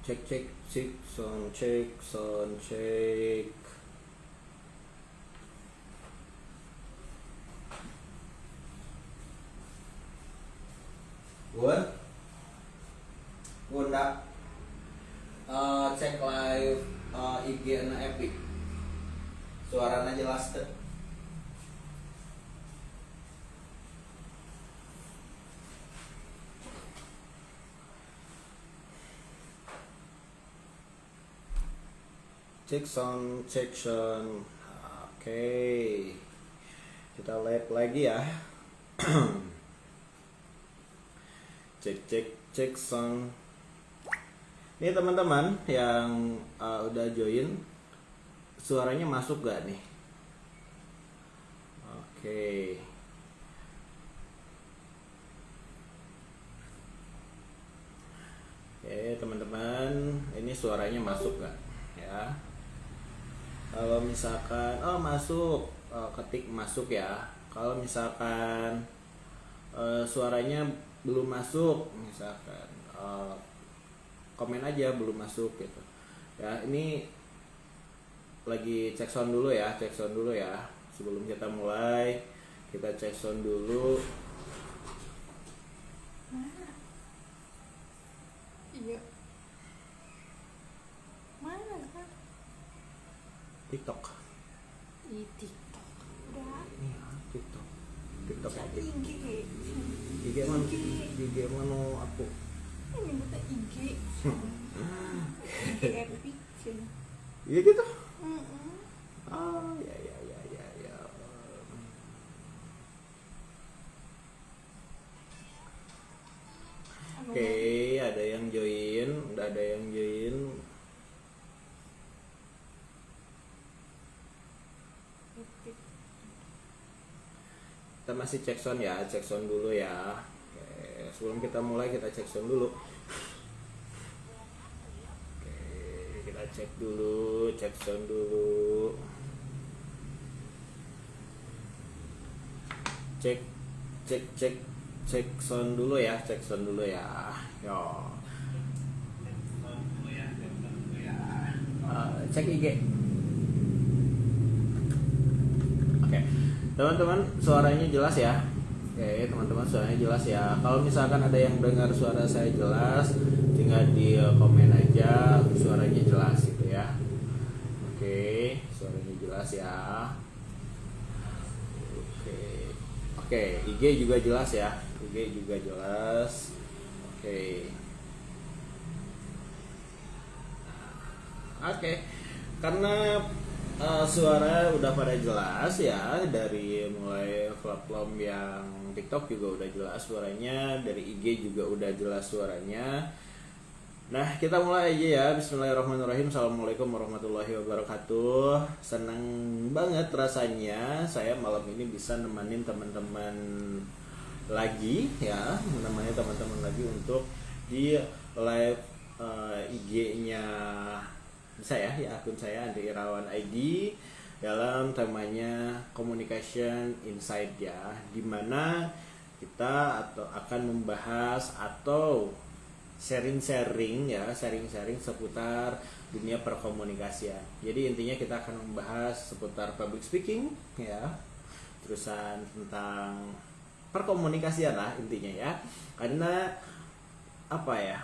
Cek cek cek sound cek sound cek. Gun, Gunda, cek live IG na Epic. Suaranya jelas tuh. Cek sound, cek sound. Oke, kita live lagi ya. Cek cek cek sound. Ini teman-teman yang udah join, suaranya masuk gak nih? Oke. Oke teman-teman, ini suaranya masuk gak? Ya. Kalau misalkan masuk, ketik masuk ya. Kalau misalkan suaranya belum masuk, misalkan komen aja belum masuk gitu. Ya, ini lagi cek sound dulu ya, cek sound dulu ya. Sebelum kita mulai, kita cek sound dulu. Iya. Mana kan? TikTok. Di TikTok. Udah. Iya, TikTok. TikTok ya. IG. IG mana? IG mana aku? Ini nyebutnya IG. IG Epic. Iya gitu. Mm-mm. Oh, ya. Oke, ada yang join, udah ada yang join. Epic. Kita masih cek sound ya, cek sound dulu ya. Oke, sebelum kita mulai kita cek sound dulu. Oke, kita cek dulu, cek sound dulu. Cek sound dulu ya, cek sound dulu ya. Yo. Cek IG. Oke, teman-teman suaranya jelas ya. Oke, teman-teman suaranya jelas ya. Kalau misalkan ada yang dengar suara saya jelas, tinggal di komen aja suaranya jelas gitu ya. Oke, suaranya jelas ya. Oke, IG juga jelas ya. IG juga jelas. Oke. Oke. Karena suara udah pada jelas ya, dari mulai platform yang TikTok juga udah jelas suaranya, dari IG juga udah jelas suaranya. Nah, kita mulai aja ya. Bismillahirrahmanirrahim. Assalamualaikum warahmatullahi wabarakatuh. Senang banget rasanya saya malam ini bisa nemenin teman-teman lagi ya, menemani teman-teman lagi untuk di live IG-nya saya ya, akun saya Andri Irawan ID dalam temanya Communication Insight ya, dimana kita akan membahas atau sharing-sharing seputar dunia perkomunikasian. Jadi intinya kita akan membahas seputar public speaking ya, terusan tentang perkomunikasian lah intinya ya. Karena apa ya,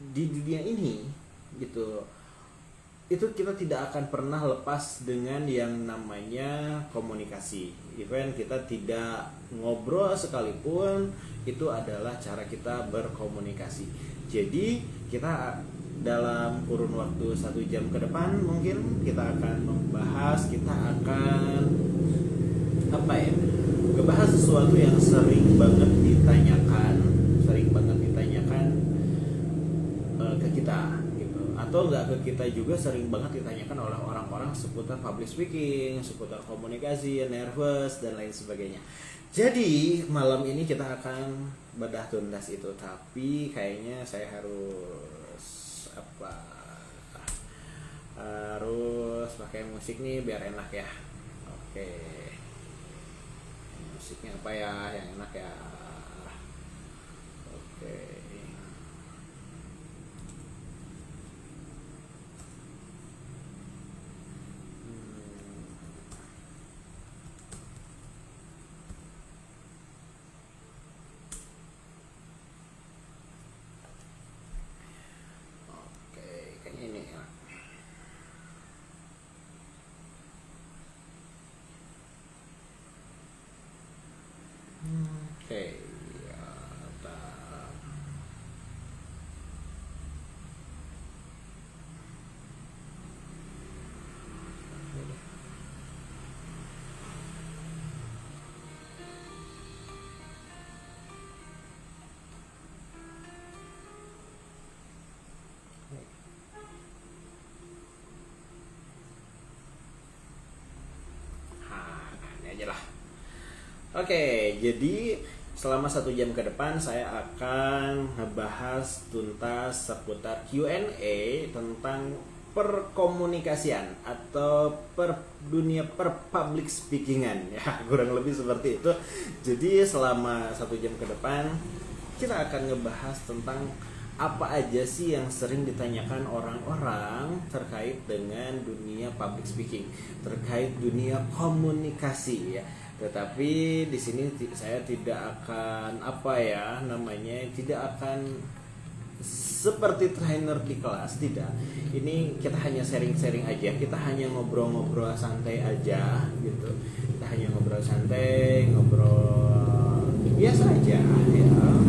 di dunia ini gitu, itu kita tidak akan pernah lepas dengan yang namanya komunikasi. Even kita tidak ngobrol sekalipun, itu adalah cara kita berkomunikasi. Jadi kita dalam kurun waktu 1 jam ke depan mungkin kita akan membahas, kita akan ngebahas sesuatu yang sering banget ditanyakan ke kita gitu, atau enggak ke kita juga, sering banget ditanyakan oleh orang-orang seputar public speaking, seputar komunikasi, nervous dan lain sebagainya. Jadi malam ini kita akan bedah tuntas itu, tapi kayaknya saya harus pakai musik nih biar enak ya. Oke, musiknya apa ya yang enak ya? Oke. lah. Oke, jadi selama 1 jam ke depan saya akan ngebahas tuntas seputar Q&A tentang perkomunikasian atau dunia public speakingan ya, kurang lebih seperti itu. Jadi selama 1 jam ke depan kita akan ngebahas tentang apa aja sih yang sering ditanyakan orang-orang terkait dengan dunia public speaking, terkait dunia komunikasi ya. Tetapi di sini saya tidak akan tidak akan seperti trainer di kelas, tidak. Ini kita hanya sharing-sharing aja, kita hanya ngobrol-ngobrol santai aja gitu. Kita hanya ngobrol santai, ngobrol biasa aja ya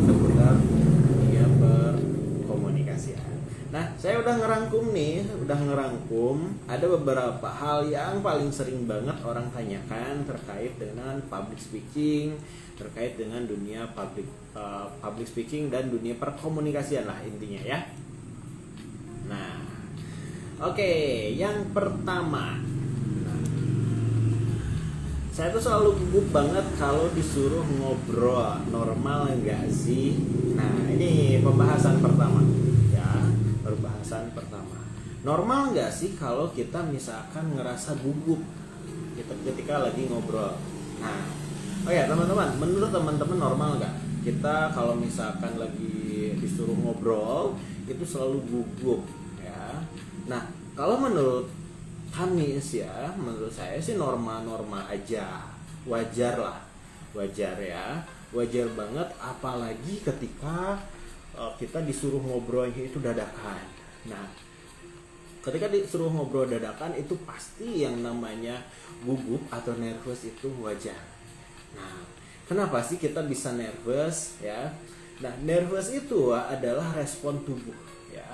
seputar dunia perkomunikasian. Nah, saya udah ngerangkum ada beberapa hal yang paling sering banget orang tanyakan terkait dengan public speaking, terkait dengan dunia public speaking dan dunia perkomunikasian lah intinya ya. Nah, oke, yang pertama, saya tuh selalu gugup banget kalau disuruh ngobrol, normal nggak sih? Nah, ini pembahasan pertama. Normal nggak sih kalau kita misalkan ngerasa gugup ketika lagi ngobrol? Nah, oh ya teman-teman, menurut teman-teman normal nggak kita kalau misalkan lagi disuruh ngobrol itu selalu gugup ya? Nah, kalau menurut kami sih ya, menurut saya sih normal-normal aja, wajar ya, wajar banget, apalagi ketika kita disuruh ngobrolnya itu dadakan. Nah, ketika disuruh ngobrol dadakan itu pasti yang namanya gugup atau nervous itu wajar. Nah, kenapa sih kita bisa nervous ya? Nah, nervous itu adalah respon tubuh ya.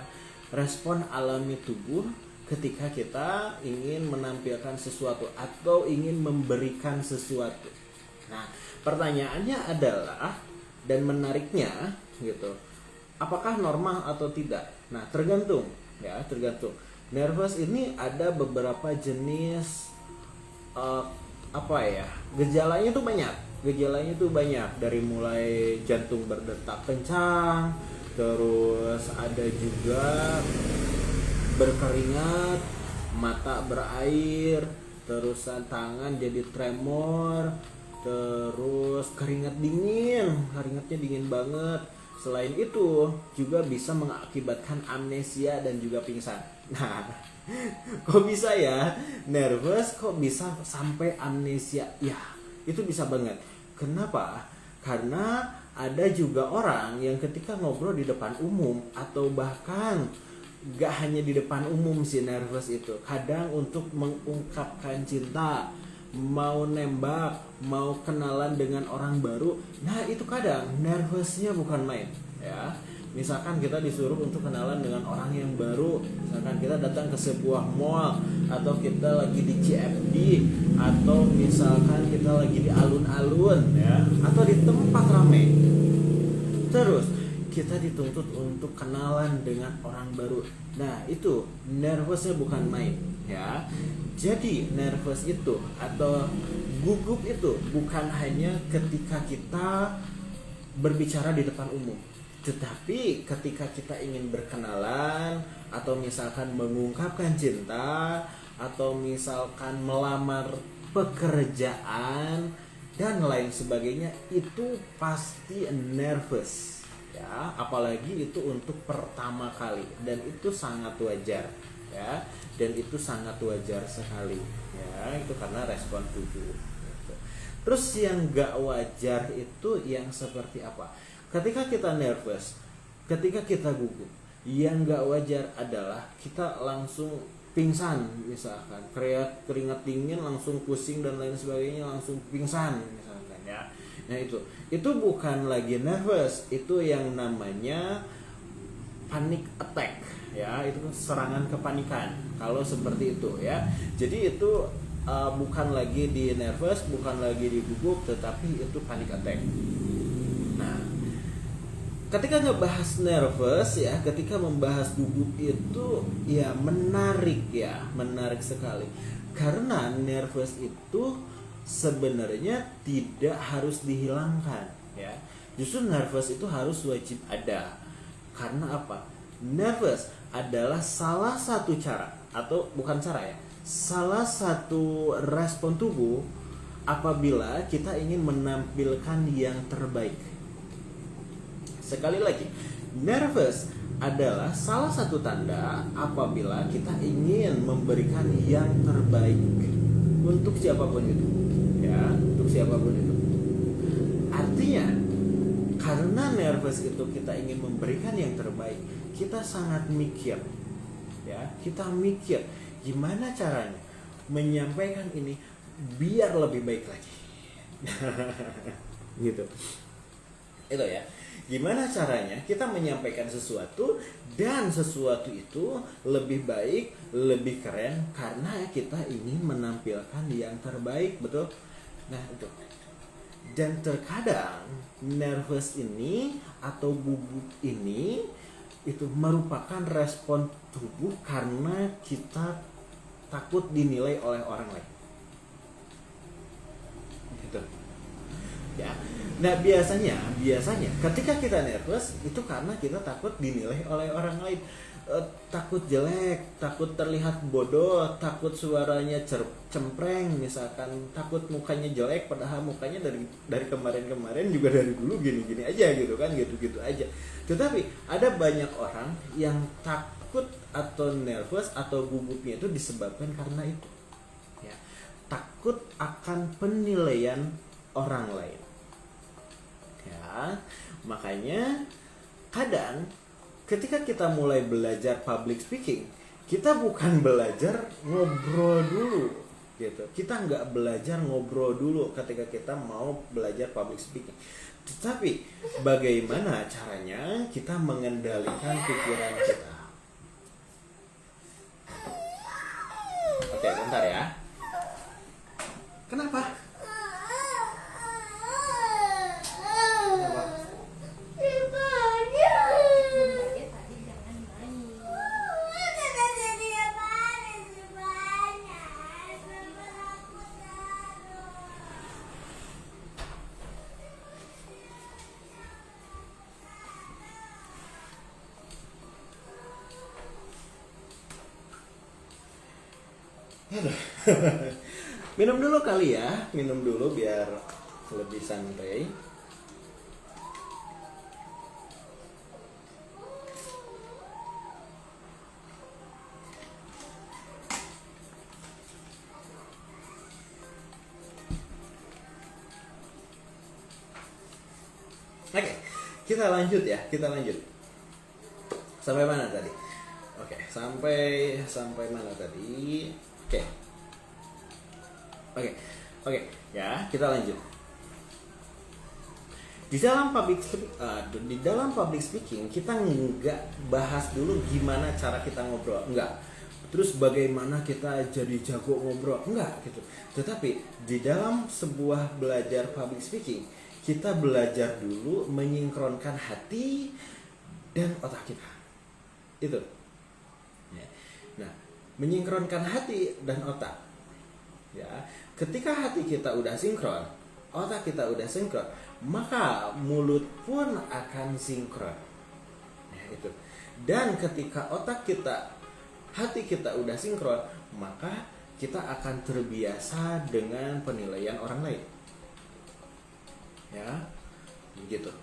Respon alami tubuh ketika kita ingin menampilkan sesuatu atau ingin memberikan sesuatu. Nah, pertanyaannya adalah, dan menariknya gitu, apakah normal atau tidak? Nah, tergantung. Nervous ini ada beberapa jenis gejalanya tuh banyak dari mulai jantung berdetak kencang, terus ada juga berkeringat, mata berair, terusan tangan jadi tremor, terus keringatnya dingin banget. Selain itu juga bisa mengakibatkan amnesia dan juga pingsan. Nah, kok bisa ya nervous kok bisa sampai amnesia? Ya, itu bisa banget. Kenapa? Karena ada juga orang yang ketika ngobrol di depan umum atau bahkan gak hanya di depan umum sih nervous itu, kadang untuk mengungkapkan cinta, mau nembak, mau kenalan dengan orang baru, nah itu kadang nervousnya bukan main ya. Misalkan kita disuruh untuk kenalan dengan orang yang baru, misalkan kita datang ke sebuah mall, atau kita lagi di CFD, atau misalkan kita lagi di alun-alun ya, atau di tempat ramai, terus kita dituntut untuk kenalan dengan orang baru. Nah, itu nervousnya bukan main ya. Jadi nervous itu atau gugup itu bukan hanya ketika kita berbicara di depan umum, tetapi ketika kita ingin berkenalan, atau misalkan mengungkapkan cinta, atau misalkan melamar pekerjaan dan lain sebagainya, itu pasti nervous ya, apalagi itu untuk pertama kali, dan itu sangat wajar ya, dan itu sangat wajar sekali ya, itu karena respon tubuh gitu. Terus yang gak wajar itu yang seperti apa? Ketika kita nervous, ketika kita gugup, yang gak wajar adalah kita langsung pingsan, misalkan keringat dingin, langsung pusing dan lain sebagainya, langsung pingsan misalkan ya. Nah, itu bukan lagi nervous, itu yang namanya panic attack ya, itu serangan kepanikan kalau seperti itu ya. Jadi itu bukan lagi di nervous, bukan lagi di gugup, tetapi itu panic attack. Nah, ketika ngebahas nervous ya, ketika membahas gugup itu ya menarik sekali, karena nervous itu sebenarnya tidak harus dihilangkan ya. Justru nervous itu harus wajib ada. Karena apa? Nervous adalah salah satu cara, atau bukan cara ya, salah satu respon tubuh apabila kita ingin menampilkan yang terbaik. Sekali lagi, nervous adalah salah satu tanda apabila kita ingin memberikan yang terbaik untuk siapapun itu, ya, untuk siapapun itu. Artinya, karena nervous itu kita ingin memberikan yang terbaik, kita sangat mikir, ya, kita mikir gimana caranya menyampaikan ini biar lebih baik lagi, gitu. Itu ya. Gimana caranya kita menyampaikan sesuatu dan sesuatu itu lebih baik, lebih keren karena kita ingin menampilkan yang terbaik, betul? Nah, itu. Dan terkadang nervous ini atau gugup ini itu merupakan respon tubuh karena kita takut dinilai oleh orang lain. Gitu. Ya. Nah, biasanya ketika kita nervous itu karena kita takut dinilai oleh orang lain. Takut jelek, takut terlihat bodoh, takut suaranya cempreng misalkan, takut mukanya jelek padahal mukanya dari kemarin-kemarin juga dari dulu gini-gini aja gitu kan, gitu-gitu aja. Tetapi ada banyak orang yang takut atau nervous atau gugupnya itu disebabkan karena itu. Ya. Takut akan penilaian orang lain. Ya, makanya kadang ketika kita mulai belajar public speaking, kita bukan belajar ngobrol dulu, gitu. Kita nggak belajar ngobrol dulu ketika kita mau belajar public speaking. Tetapi bagaimana caranya kita mengendalikan pikiran kita? Oke, bentar ya. Kenapa? Minum dulu kali ya, minum dulu biar lebih santai. Oke, kita lanjut ya, kita lanjut. Sampai mana tadi? Oke, sampai mana tadi? Oke, ya, kita lanjut. Di dalam public speaking kita nggak bahas dulu gimana cara kita ngobrol, enggak. Terus bagaimana kita jadi jago ngobrol, enggak gitu. Tetapi di dalam sebuah belajar public speaking, kita belajar dulu menyinkronkan hati dan otak kita. Itu. Nah, menyinkronkan hati dan otak. Ya, ketika hati kita udah sinkron, otak kita udah sinkron, maka mulut pun akan sinkron. Ya, itu. Dan ketika hati kita udah sinkron, maka kita akan terbiasa dengan penilaian orang lain. Ya, begitu.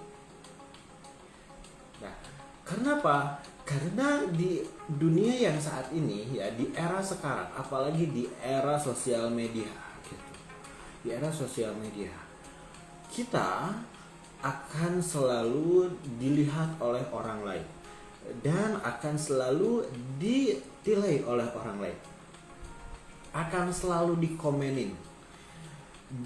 Nah, kenapa? Karena di dunia yang saat ini, ya, di era sekarang, apalagi di era sosial media, gitu. Di era sosial media, kita akan selalu dilihat oleh orang lain dan akan selalu ditilai oleh orang lain. Akan selalu dikomenin.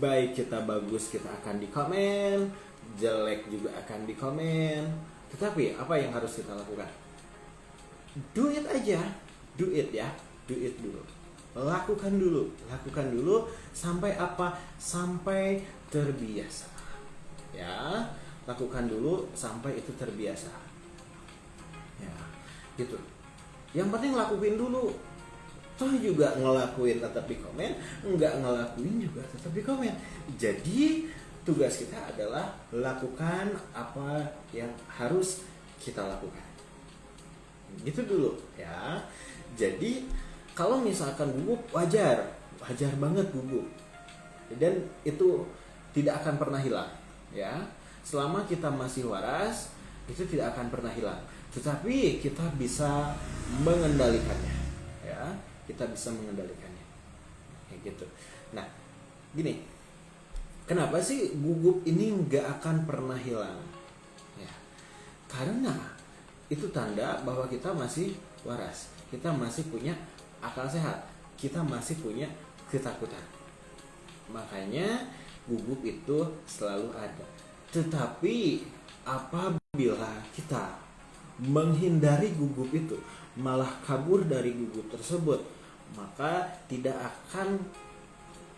Baik kita bagus, kita akan dikomen, jelek juga akan dikomen. Tetapi apa yang harus kita lakukan? Do it aja, do it ya, do it dulu. Lakukan dulu sampai apa? Sampai terbiasa. Ya, lakukan dulu sampai itu terbiasa. Ya, gitu. Yang penting lakuin dulu. toh juga ngelakuin tetap di komen, nggak ngelakuin juga tetap di komen. Jadi tugas kita adalah lakukan apa yang harus kita lakukan. Gitu dulu ya. Jadi kalau misalkan gugup, wajar banget gugup, dan itu tidak akan pernah hilang ya. Selama kita masih waras, itu tidak akan pernah hilang. Tetapi kita bisa mengendalikannya ya. Kita bisa mengendalikannya kayak gitu. Nah gini, kenapa sih gugup ini nggak akan pernah hilang ya? Karena itu tanda bahwa kita masih waras, kita masih punya akal sehat, kita masih punya ketakutan. Makanya gugup itu selalu ada. Tetapi apabila kita menghindari gugup itu, malah kabur dari gugup tersebut, maka tidak akan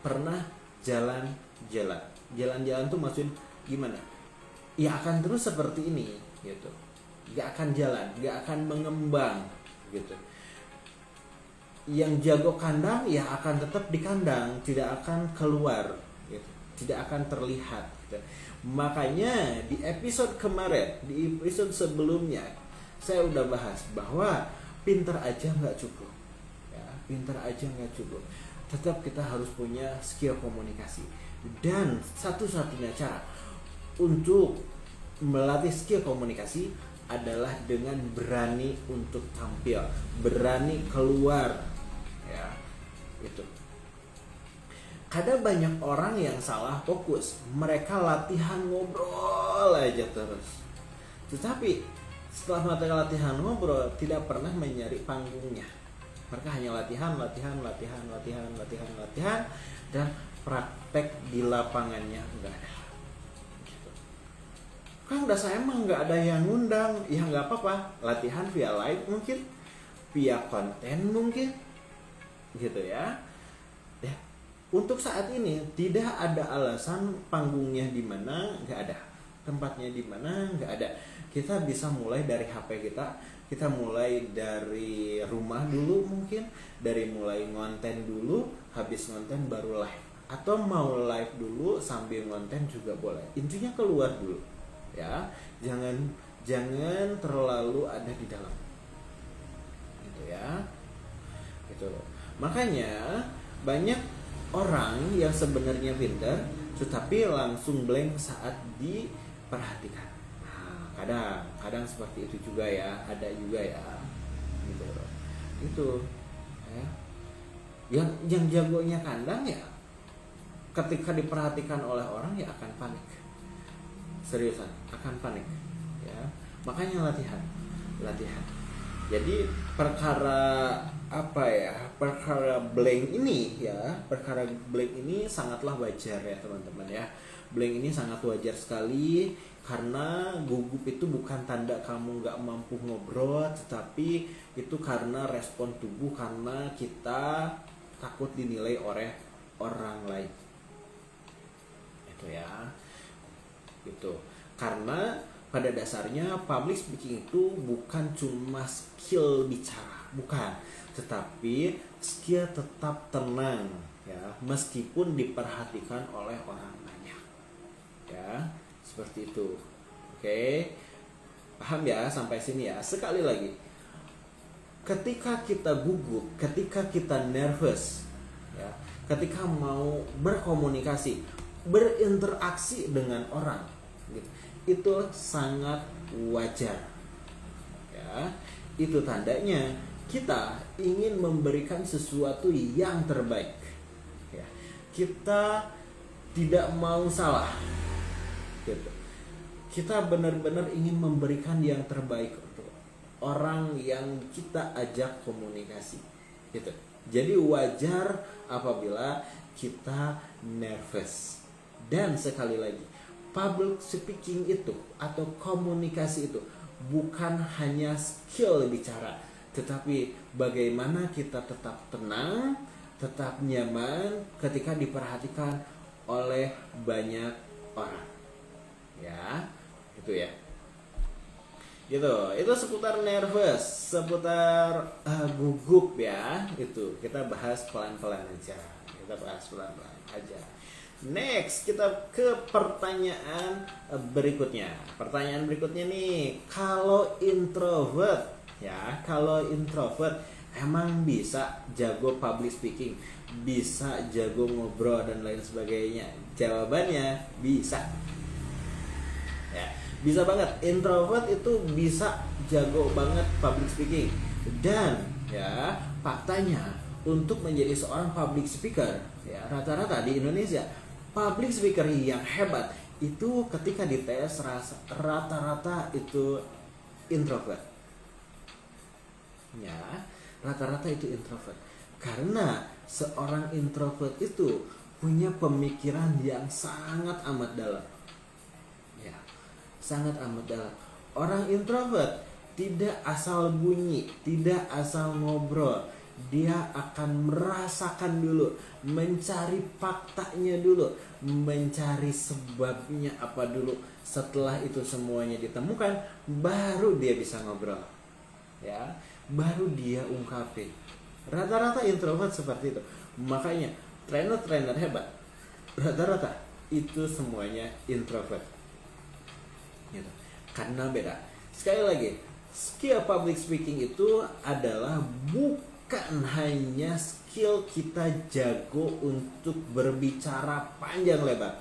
pernah jalan-jalan. Jalan-jalan tuh maksud gimana? Ya akan terus seperti ini gitu. Gak akan jalan, gak akan mengembang gitu. Yang jago kandang ya akan tetap di kandang, tidak akan keluar gitu. Tidak akan terlihat gitu. Makanya di episode kemarin, di episode sebelumnya, saya udah bahas bahwa pinter aja nggak cukup ya, pinter aja nggak cukup. Tetap kita harus punya skill komunikasi, dan satu-satunya cara untuk melatih skill komunikasi adalah dengan berani untuk tampil, berani keluar ya. Itu kadang banyak orang yang salah fokus, mereka latihan ngobrol aja terus, tetapi setelah mereka latihan ngobrol tidak pernah mencari panggungnya. Mereka hanya latihan, dan praktek di lapangannya enggak ada. Gitu. Kan udah saya emang nggak ada yang ngundang, ya nggak apa-apa. Latihan via live mungkin, via konten mungkin, gitu ya. Ya, untuk saat ini tidak ada alasan panggungnya di mana, nggak ada. Tempatnya di mana, nggak ada. Kita bisa mulai dari HP kita mulai dari rumah dulu mungkin, dari mulai ngonten dulu, habis ngonten baru live, atau mau live dulu sambil ngonten juga boleh. Intinya keluar dulu ya, jangan terlalu ada di dalam gitu ya, gitu. Makanya banyak orang yang sebenarnya pintar tetapi langsung blank saat diperhatikan. Kadang seperti itu juga ya, ada juga ya gitu. Itu ya. Yang jagonya kandang ya ketika diperhatikan oleh orang ya akan panik, seriusan akan panik ya. Makanya latihan. Jadi perkara blank ini sangatlah wajar ya teman-teman ya. Blank ini sangat wajar sekali, karena gugup itu bukan tanda kamu gak mampu ngobrol, tetapi itu karena respon tubuh, karena kita takut dinilai oleh orang lain. Itu ya. Gitu. Karena pada dasarnya public speaking itu bukan cuma skill bicara, bukan, tetapi skill tetap tenang ya, meskipun diperhatikan oleh orang banyak ya, seperti itu. Oke, paham ya sampai sini ya. Sekali lagi, ketika kita gugup, ketika kita nervous ya, ketika mau berkomunikasi, berinteraksi dengan orang gitu, itu sangat wajar ya. Itu tandanya kita ingin memberikan sesuatu yang terbaik ya. Kita tidak mau salah gitu. Kita benar-benar ingin memberikan yang terbaik untuk orang yang kita ajak komunikasi gitu. Jadi wajar apabila kita nervous. Dan sekali lagi, public speaking itu atau komunikasi itu bukan hanya skill bicara, tetapi bagaimana kita tetap tenang, tetap nyaman ketika diperhatikan oleh banyak orang. Ya, itu ya. gitu. Itu seputar nervous, seputar gugup ya. Itu kita bahas pelan-pelan aja. Kita bahas pelan-pelan aja. Next, kita ke pertanyaan berikutnya. Pertanyaan berikutnya nih, kalau introvert ya, kalau introvert emang bisa jago public speaking, bisa jago ngobrol dan lain sebagainya? Jawabannya bisa. Ya, bisa banget. Introvert itu bisa jago banget public speaking. Dan ya, faktanya untuk menjadi seorang public speaker ya, rata-rata di Indonesia public speaker yang hebat itu ketika dites rata-rata itu introvert. Ya, rata-rata itu introvert. Karena seorang introvert itu punya pemikiran yang sangat amat dalam. Ya, sangat amat dalam. Orang introvert tidak asal bunyi, tidak asal ngobrol. Dia akan merasakan dulu, mencari faktanya dulu, mencari sebabnya apa dulu. Setelah itu semuanya ditemukan, baru dia bisa ngobrol. Ya, baru dia ungkapin. Rata-rata introvert seperti itu. Makanya trainer-trainer hebat rata-rata itu semuanya introvert. Gitu. Karena beda. Sekali lagi, skill public speaking itu adalah bukan hanya skill kita jago untuk berbicara panjang lebar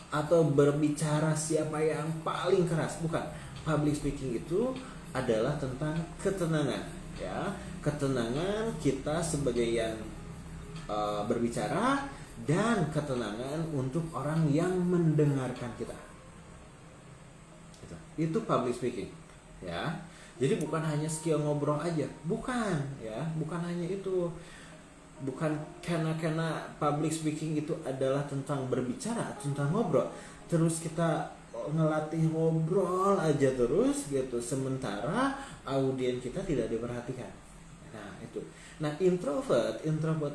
atau berbicara siapa yang paling keras, bukan. Public speaking itu adalah tentang ketenangan, ya, ketenangan kita sebagai yang berbicara dan ketenangan untuk orang yang mendengarkan kita. Itu public speaking, ya. Jadi bukan hanya skill ngobrol aja, bukan, ya, bukan hanya itu. Bukan karena public speaking itu adalah tentang berbicara, tentang ngobrol. Terus kita ngelatih ngobrol aja terus gitu, sementara audien kita tidak diperhatikan. Nah, itu. Nah, introvert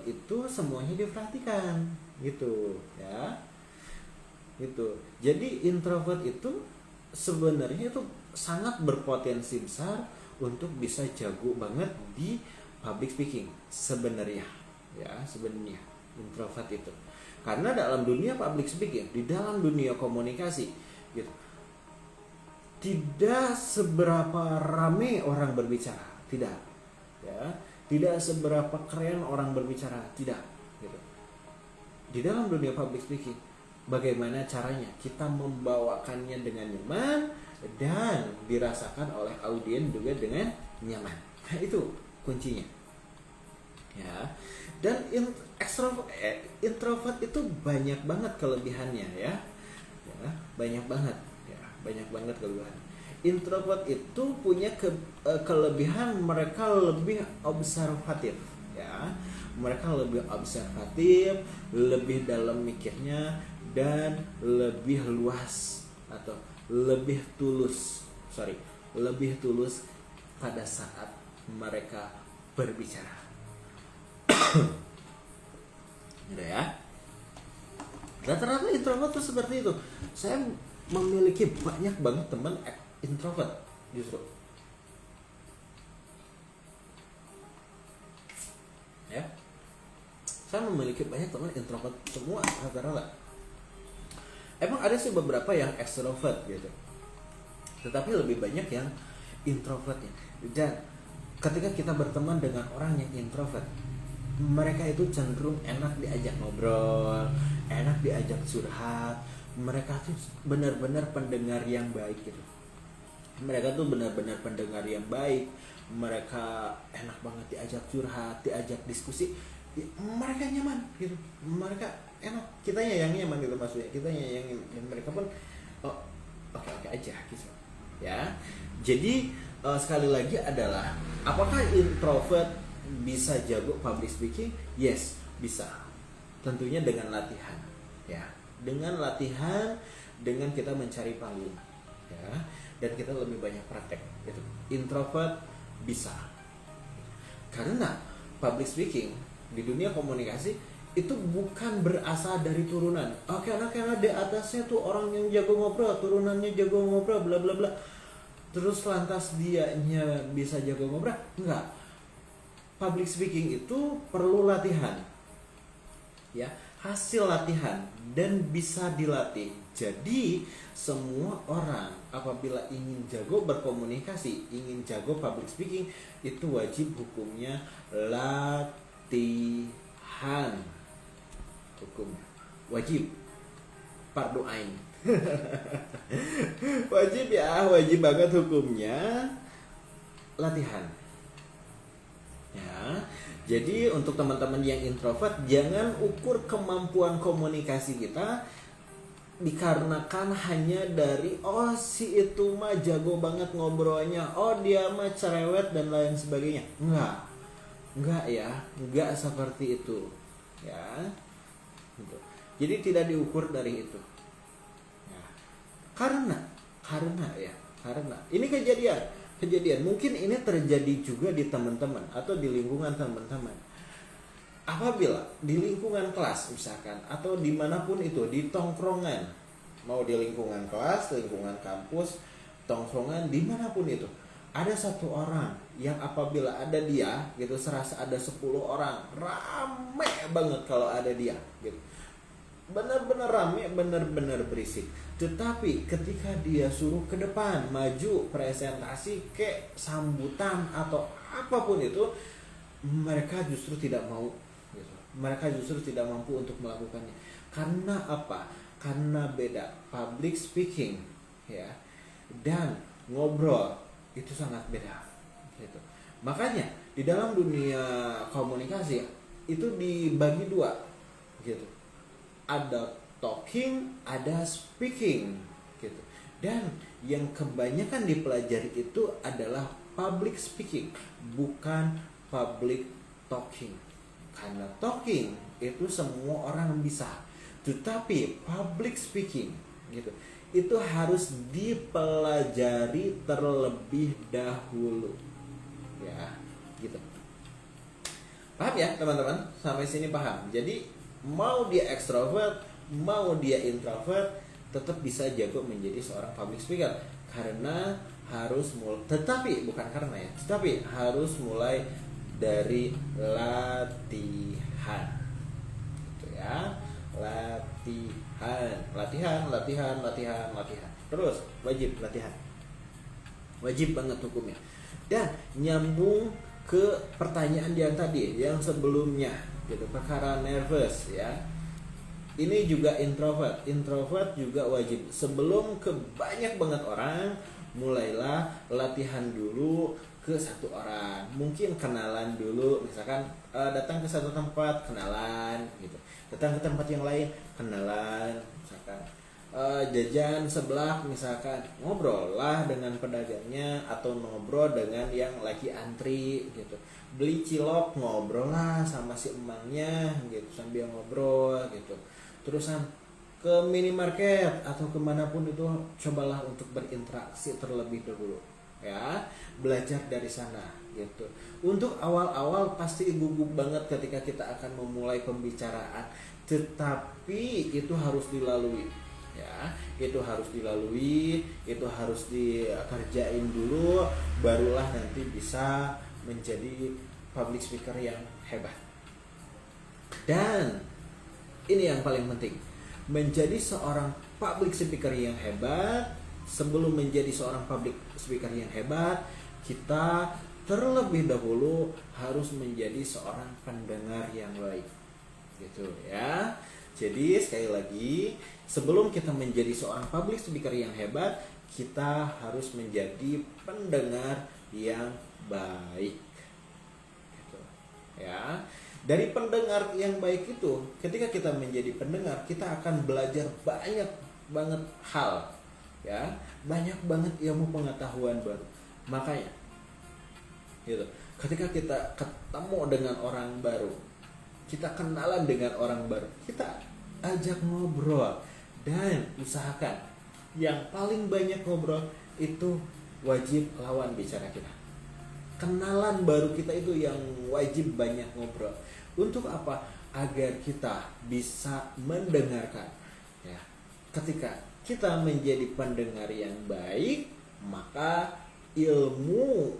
itu semuanya diperhatikan gitu, ya. Gitu. Jadi introvert itu sebenarnya itu sangat berpotensi besar untuk bisa jago banget di public speaking sebenarnya, ya, sebenarnya introvert itu. Karena dalam dunia public speaking, di dalam dunia komunikasi gitu, tidak seberapa rame orang berbicara, tidak, ya, tidak seberapa keren orang berbicara, tidak, gitu. Di dalam dunia public speaking, bagaimana caranya kita membawakannya dengan nyaman dan dirasakan oleh audien juga dengan nyaman. Nah, itu kuncinya, ya. Dan introvert itu banyak banget kelebihannya, ya, banyak banget, ya, banyak banget kelebihan. Introvert itu punya kelebihan, mereka lebih observatif, ya, mereka lebih observatif, lebih dalam mikirnya, dan lebih luas atau lebih tulus pada saat mereka berbicara. Udah, ya. Rata-rata introvert tuh seperti itu. Saya memiliki banyak banget teman introvert justru. Ya. Saya memiliki banyak teman introvert semua rata-rata. Emang ada sih beberapa yang extrovert gitu, tetapi lebih banyak yang introvertnya. Dan ketika kita berteman dengan orang yang introvert, mereka itu cenderung enak diajak ngobrol, enak diajak curhat. Mereka tuh benar-benar pendengar yang baik gitu. Mereka tuh benar-benar pendengar yang baik. Mereka enak banget diajak curhat, diajak diskusi. Mereka nyaman gitu. Mereka enak. Kitanya yang nyaman gitu maksudnya. Kitanya yang nyaman. Dan mereka pun oke aja gitu. Ya. Jadi sekali lagi adalah, apakah introvert bisa jago public speaking? Yes, bisa. Tentunya dengan latihan, ya. Dengan latihan, dengan kita mencari panggung, ya. Dan kita lebih banyak praktek gitu. Introvert bisa. Karena public speaking di dunia komunikasi itu bukan berasal dari turunan. Karena di atasnya tuh orang yang jago ngobrol, turunannya jago ngobrol, bla bla bla. terus lantas dianya bisa jago ngobrol? Enggak. Public speaking itu perlu latihan, ya, hasil latihan dan bisa dilatih. Jadi semua orang apabila ingin jago berkomunikasi, ingin jago public speaking, itu wajib hukumnya latihan. Hukumnya wajib, fardu ain. Wajib ya, wajib banget hukumnya latihan. Ya, jadi untuk teman-teman yang introvert, jangan ukur kemampuan komunikasi kita dikarenakan hanya dari si itu mah jago banget ngobrolnya, dia mah cerewet dan lain sebagainya. Enggak ya, enggak seperti itu. Ya, gitu. Jadi tidak diukur dari itu. Ya. Karena ini kejadian mungkin ini terjadi juga di teman-teman atau di lingkungan teman-teman. Apabila di lingkungan kelas misalkan, atau dimanapun itu, di tongkrongan, mau di lingkungan kelas, lingkungan kampus, tongkrongan, dimanapun itu, ada satu orang yang apabila ada dia gitu, serasa ada 10 orang, rame banget kalau ada dia gitu, benar-benar rame, benar-benar berisik. Tetapi ketika dia suruh ke depan, maju, presentasi, kayak sambutan atau apapun itu, mereka justru tidak mau gitu. Mereka justru tidak mampu untuk melakukannya. Karena apa? Karena beda public speaking, ya, dan ngobrol itu sangat beda gitu. Makanya di dalam dunia komunikasi itu dibagi dua gitu. Ada talking, ada speaking gitu. Dan yang kebanyakan dipelajari itu adalah public speaking, bukan public talking. Karena talking itu semua orang bisa, tetapi public speaking gitu, itu harus dipelajari terlebih dahulu. Ya, gitu. Paham ya teman-teman? Sampai sini paham. Jadi mau dia ekstrovert, mau dia introvert, tetap bisa jago menjadi seorang public speaker. Karena harus tetapi harus mulai dari latihan. Gitu ya. Latihan. Terus wajib latihan. Wajib banget hukumnya. Dan nyambung ke pertanyaan yang tadi, yang sebelumnya gitu, perkara nervous ya. Ini juga introvert juga wajib. Sebelum ke banyak banget orang, mulailah latihan dulu ke satu orang. Mungkin kenalan dulu, misalkan datang ke satu tempat, kenalan gitu. Datang ke tempat yang lain, kenalan, misalkan jajan sebelah, misalkan ngobrol lah dengan pedagangnya atau ngobrol dengan yang lagi antri gitu. Beli cilok, ngobrol lah sama si emangnya gitu, sambil ngobrol gitu. Terusan ke minimarket atau kemanapun itu, cobalah untuk berinteraksi terlebih dahulu ya, belajar dari sana gitu. Untuk awal-awal pasti gugup banget ketika kita akan memulai pembicaraan, tetapi itu harus dilalui ya, itu harus dikerjain dulu, barulah nanti bisa menjadi public speaker yang hebat. Dan ini yang paling penting, menjadi seorang public speaker yang hebat. Sebelum menjadi seorang public speaker yang hebat, kita terlebih dahulu harus menjadi seorang pendengar yang baik gitu ya. Jadi sekali lagi, sebelum kita menjadi seorang public speaker yang hebat, kita harus menjadi pendengar yang baik gitu ya. Dari pendengar yang baik itu, ketika kita menjadi pendengar, kita akan belajar banyak banget hal ya, banyak banget ilmu pengetahuan baru. Makanya gitu, ketika kita ketemu dengan orang baru, kita kenalan dengan orang baru, kita ajak ngobrol. Dan usahakan yang paling banyak ngobrol itu wajib lawan bicara kita. Kenalan baru kita itu yang wajib banyak ngobrol. Untuk apa? Agar kita bisa mendengarkan ya. Ketika kita menjadi pendengar yang baik, maka ilmu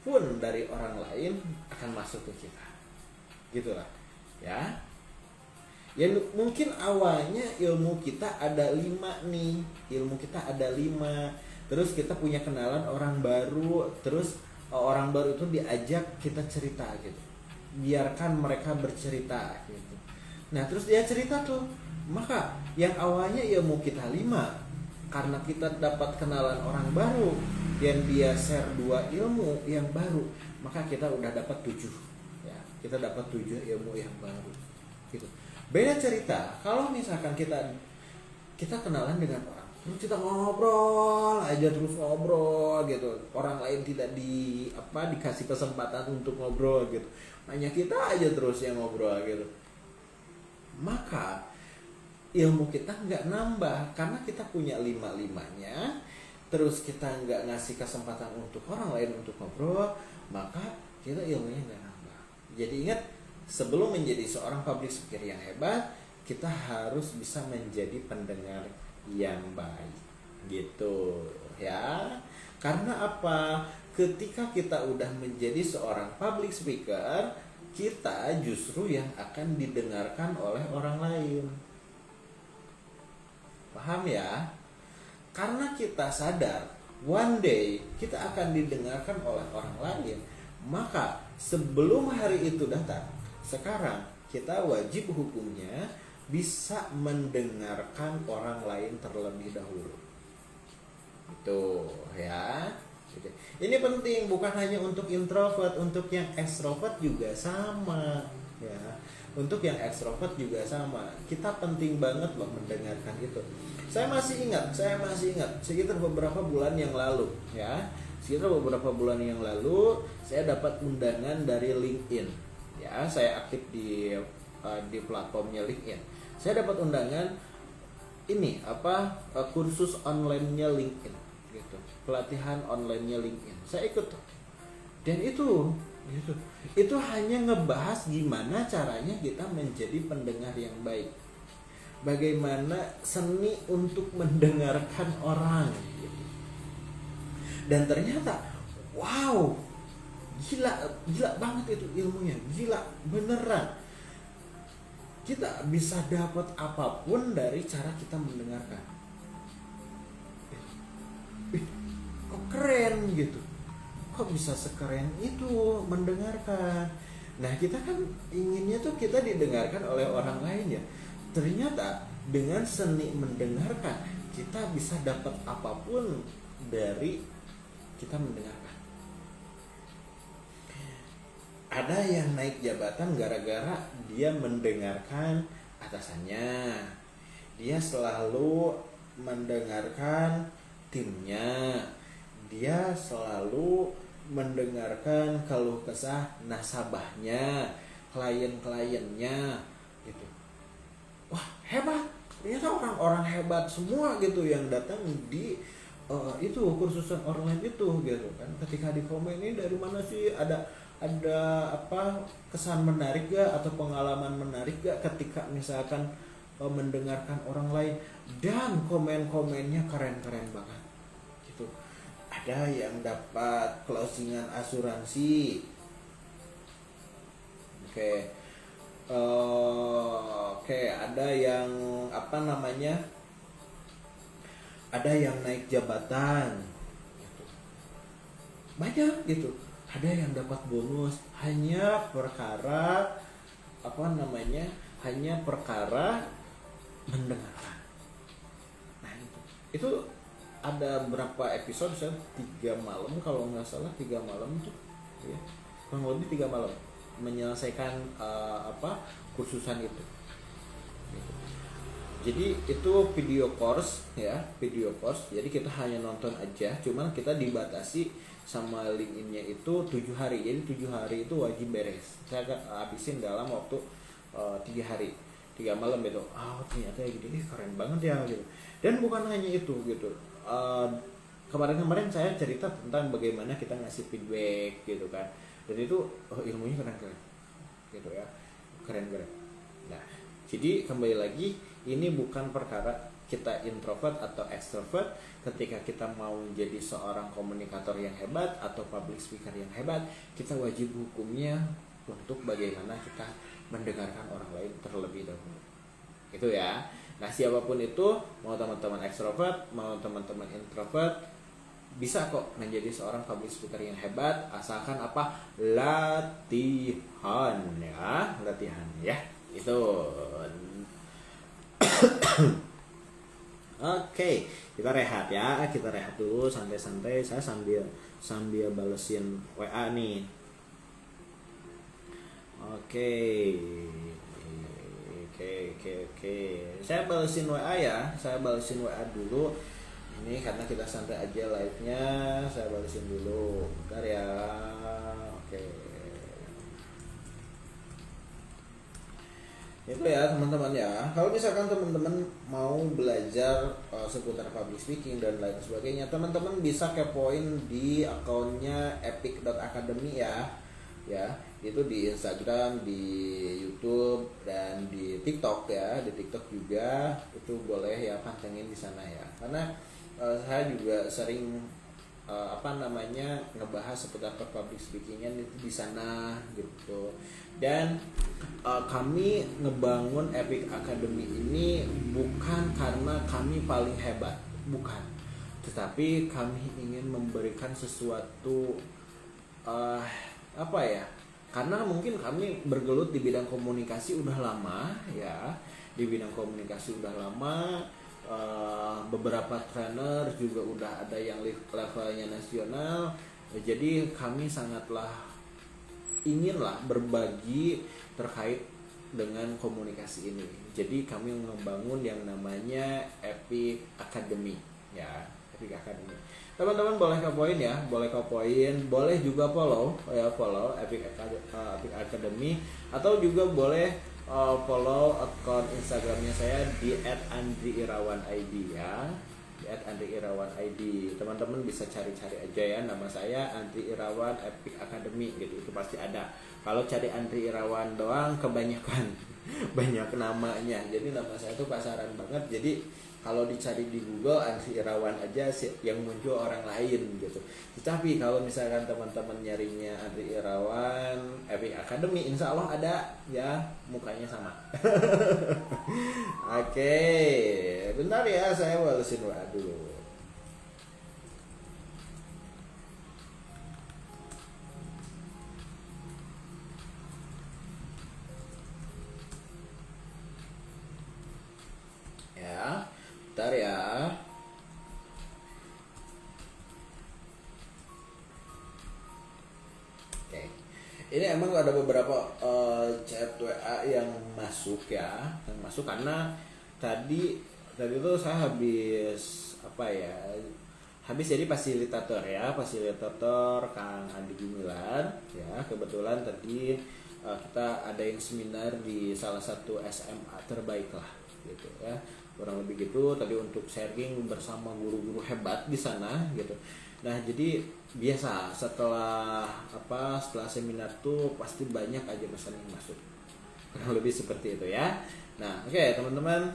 pun dari orang lain akan masuk ke kita. Gitulah ya. Ya mungkin awalnya ilmu kita ada 5 nih, ilmu kita ada 5. Terus kita punya kenalan orang baru, terus orang baru itu diajak kita cerita gitu. Biarkan mereka bercerita gitu. Nah terus dia cerita tuh, maka yang awalnya ilmu kita 5, karena kita dapat kenalan orang baru dan dia share 2 ilmu yang baru, maka kita udah dapat 7 ya. Kita dapat 7 ilmu yang baru gitu. Beda cerita kalau misalkan kita kenalan dengan orang, terus kita ngobrol aja terus ngobrol gitu, orang lain tidak dikasih kesempatan untuk ngobrol gitu, hanya kita aja terus yang ngobrol gitu, maka ilmu kita nggak nambah karena kita punya 5-5-nya, terus kita nggak ngasih kesempatan untuk orang lain untuk ngobrol, maka kita ilmunya nggak nambah. Jadi ingat, sebelum menjadi seorang public speaker yang hebat, kita harus bisa menjadi pendengar yang baik gitu ya. Karena apa? Ketika kita udah menjadi seorang public speaker, kita justru yang akan didengarkan oleh orang lain. Paham ya? Karena kita sadar one day kita akan didengarkan oleh orang lain, maka sebelum hari itu datang, sekarang kita wajib hukumnya bisa mendengarkan orang lain terlebih dahulu. Itu ya. Ini penting, bukan hanya untuk introvert, untuk yang ekstrovert juga sama ya. Untuk yang ekstrovert juga sama. Kita penting banget loh mendengarkan itu. Saya masih ingat sekitar beberapa bulan yang lalu ya. Sekitar beberapa bulan yang lalu saya dapat undangan dari LinkedIn. Ya, saya aktif di platformnya LinkedIn. Saya dapat undangan ini kursus online-nya LinkedIn gitu. Pelatihan online-nya LinkedIn. Saya ikut tuh. Dan itu hanya ngebahas gimana caranya kita menjadi pendengar yang baik. Bagaimana seni untuk mendengarkan orang gitu. Dan ternyata wow, gila banget itu ilmunya, gila beneran. Kita bisa dapat apapun dari cara kita mendengarkan. Kok keren gitu, kok bisa sekeren itu mendengarkan. Nah kita kan inginnya tuh kita didengarkan oleh orang lain ya. Ternyata dengan seni mendengarkan, kita bisa dapat apapun dari kita mendengarkan. Ada yang naik jabatan gara-gara dia mendengarkan atasannya. Dia selalu mendengarkan timnya. Dia selalu mendengarkan keluh kesah nasabahnya, klien-kliennya gitu. Wah, hebat. Ternyata orang-orang hebat semua gitu yang datang di itu kursusan online itu gitu kan. Ketika di komen ini dari mana sih, ada kesan menarik gak atau pengalaman menarik gak ketika misalkan mendengarkan orang lain, dan komen-komennya keren-keren banget gitu. Ada yang dapat closingan asuransi. Oke, ada yang ada yang naik jabatan gitu. Banyak gitu. Ada yang dapat bonus hanya perkara mendengarkan. Nah itu ada berapa episode, saya 3 malam kalau nggak salah, 3 malam tuh ya, kurang lebih 3 malam menyelesaikan kursusan itu gitu. Jadi itu video course. Jadi kita hanya nonton aja, cuman kita dibatasi sama LinkedIn-nya itu 7 hari. Jadi 7 hari itu wajib beres. Saya habisin dalam waktu 3 hari, 3 malam itu. Ternyata ya gini, keren banget ya gitu. Dan bukan hanya itu gitu. Kemarin saya cerita tentang bagaimana kita ngasih feedback gitu kan. Dan itu ilmunya keren-keren gitu ya. Keren-keren. Nah, jadi kembali lagi, ini bukan perkara kita introvert atau extrovert, ketika kita mau menjadi seorang komunikator yang hebat atau public speaker yang hebat, kita wajib hukumnya untuk bagaimana kita mendengarkan orang lain terlebih dahulu. Itu ya. Nah, siapapun itu, mau teman-teman extrovert, mau teman-teman introvert, bisa kok menjadi seorang public speaker yang hebat, asalkan apa? Latihan ya, latihan ya. Itu. Oke, kita rehat ya. Kita rehat dulu santai-santai. Saya sambil balesin WA nih. Oke. Saya balesin WA ya. Saya balesin WA dulu. Ini karena kita santai aja live-nya. Saya balesin dulu. Bentar ya. Oke. Itu ya teman-teman ya. Kalau misalkan teman-teman mau belajar seputar public speaking dan lain sebagainya, teman-teman bisa kepoin di akunnya epic.academy ya. Ya, itu di Instagram, di YouTube dan di TikTok ya. Di TikTok juga itu boleh ya, pantengin di sana ya. Karena saya juga sering ngebahas seputar public speakingnya itu di sana gitu. Dan kami ngebangun Epic Academy ini bukan karena kami paling hebat, bukan, tetapi kami ingin memberikan sesuatu karena mungkin kami bergelut di bidang komunikasi udah lama ya, beberapa trainer juga udah ada yang levelnya nasional, jadi kami sangatlah inginlah berbagi terkait dengan komunikasi ini. Jadi kami membangun yang namanya Epic Academy ya, Epic Academy. Teman-teman boleh kepoin ya, boleh juga follow Epic Academy, atau juga boleh follow akun Instagramnya saya di @andriirawanid ya, di @andriirawanid. Teman-teman bisa cari-cari aja ya, nama saya Andri Irawan Epic Academy gitu, itu pasti ada. Kalau cari Andri Irawan doang kebanyakan banyak namanya, jadi nama saya tuh pasaran banget. Jadi kalau dicari di Google Andri Irawan aja yang muncul orang lain gitu. Tetapi kalau misalkan teman-teman nyarinya Andri Irawan Epic Academy, insya Allah ada ya, mukanya sama. Oke, bentar ya, saya balesin WA dulu. Ya, bentar ya. Oke. Ini emang ada beberapa chat WA yang masuk ya, karena tadi itu saya habis jadi fasilitator Kang Andi Gumilar ya. Kebetulan tadi kita ada yang seminar di salah satu SMA terbaik lah gitu ya, kurang lebih gitu tadi, untuk sharing bersama guru-guru hebat di sana gitu. Nah, jadi biasa setelah seminar tuh pasti banyak aja pesan yang masuk, kurang lebih seperti itu ya. Nah, oke teman-teman,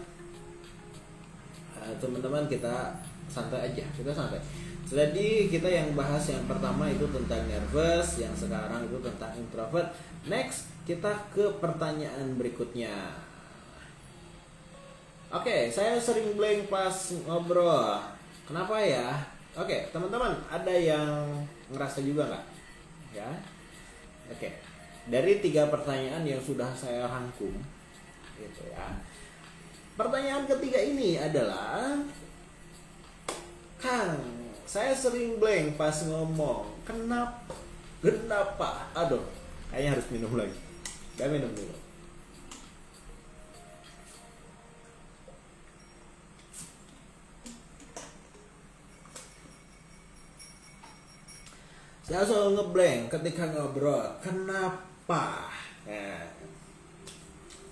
kita santai aja, Jadi kita yang bahas yang pertama itu tentang nervous, yang sekarang itu tentang introvert. Next kita ke pertanyaan berikutnya. Oke, saya sering blank pas ngobrol. Kenapa ya? Oke, teman-teman, ada yang ngerasa juga nggak? Ya, oke. Dari 3 pertanyaan yang sudah saya rangkum, gitu ya. Pertanyaan ketiga ini adalah, Kang, saya sering blank pas ngomong. Kenapa? Aduh, kayaknya harus minum lagi. Gak minum dulu. Saya selalu ngeblank ketika ngobrol. Kenapa? Nah.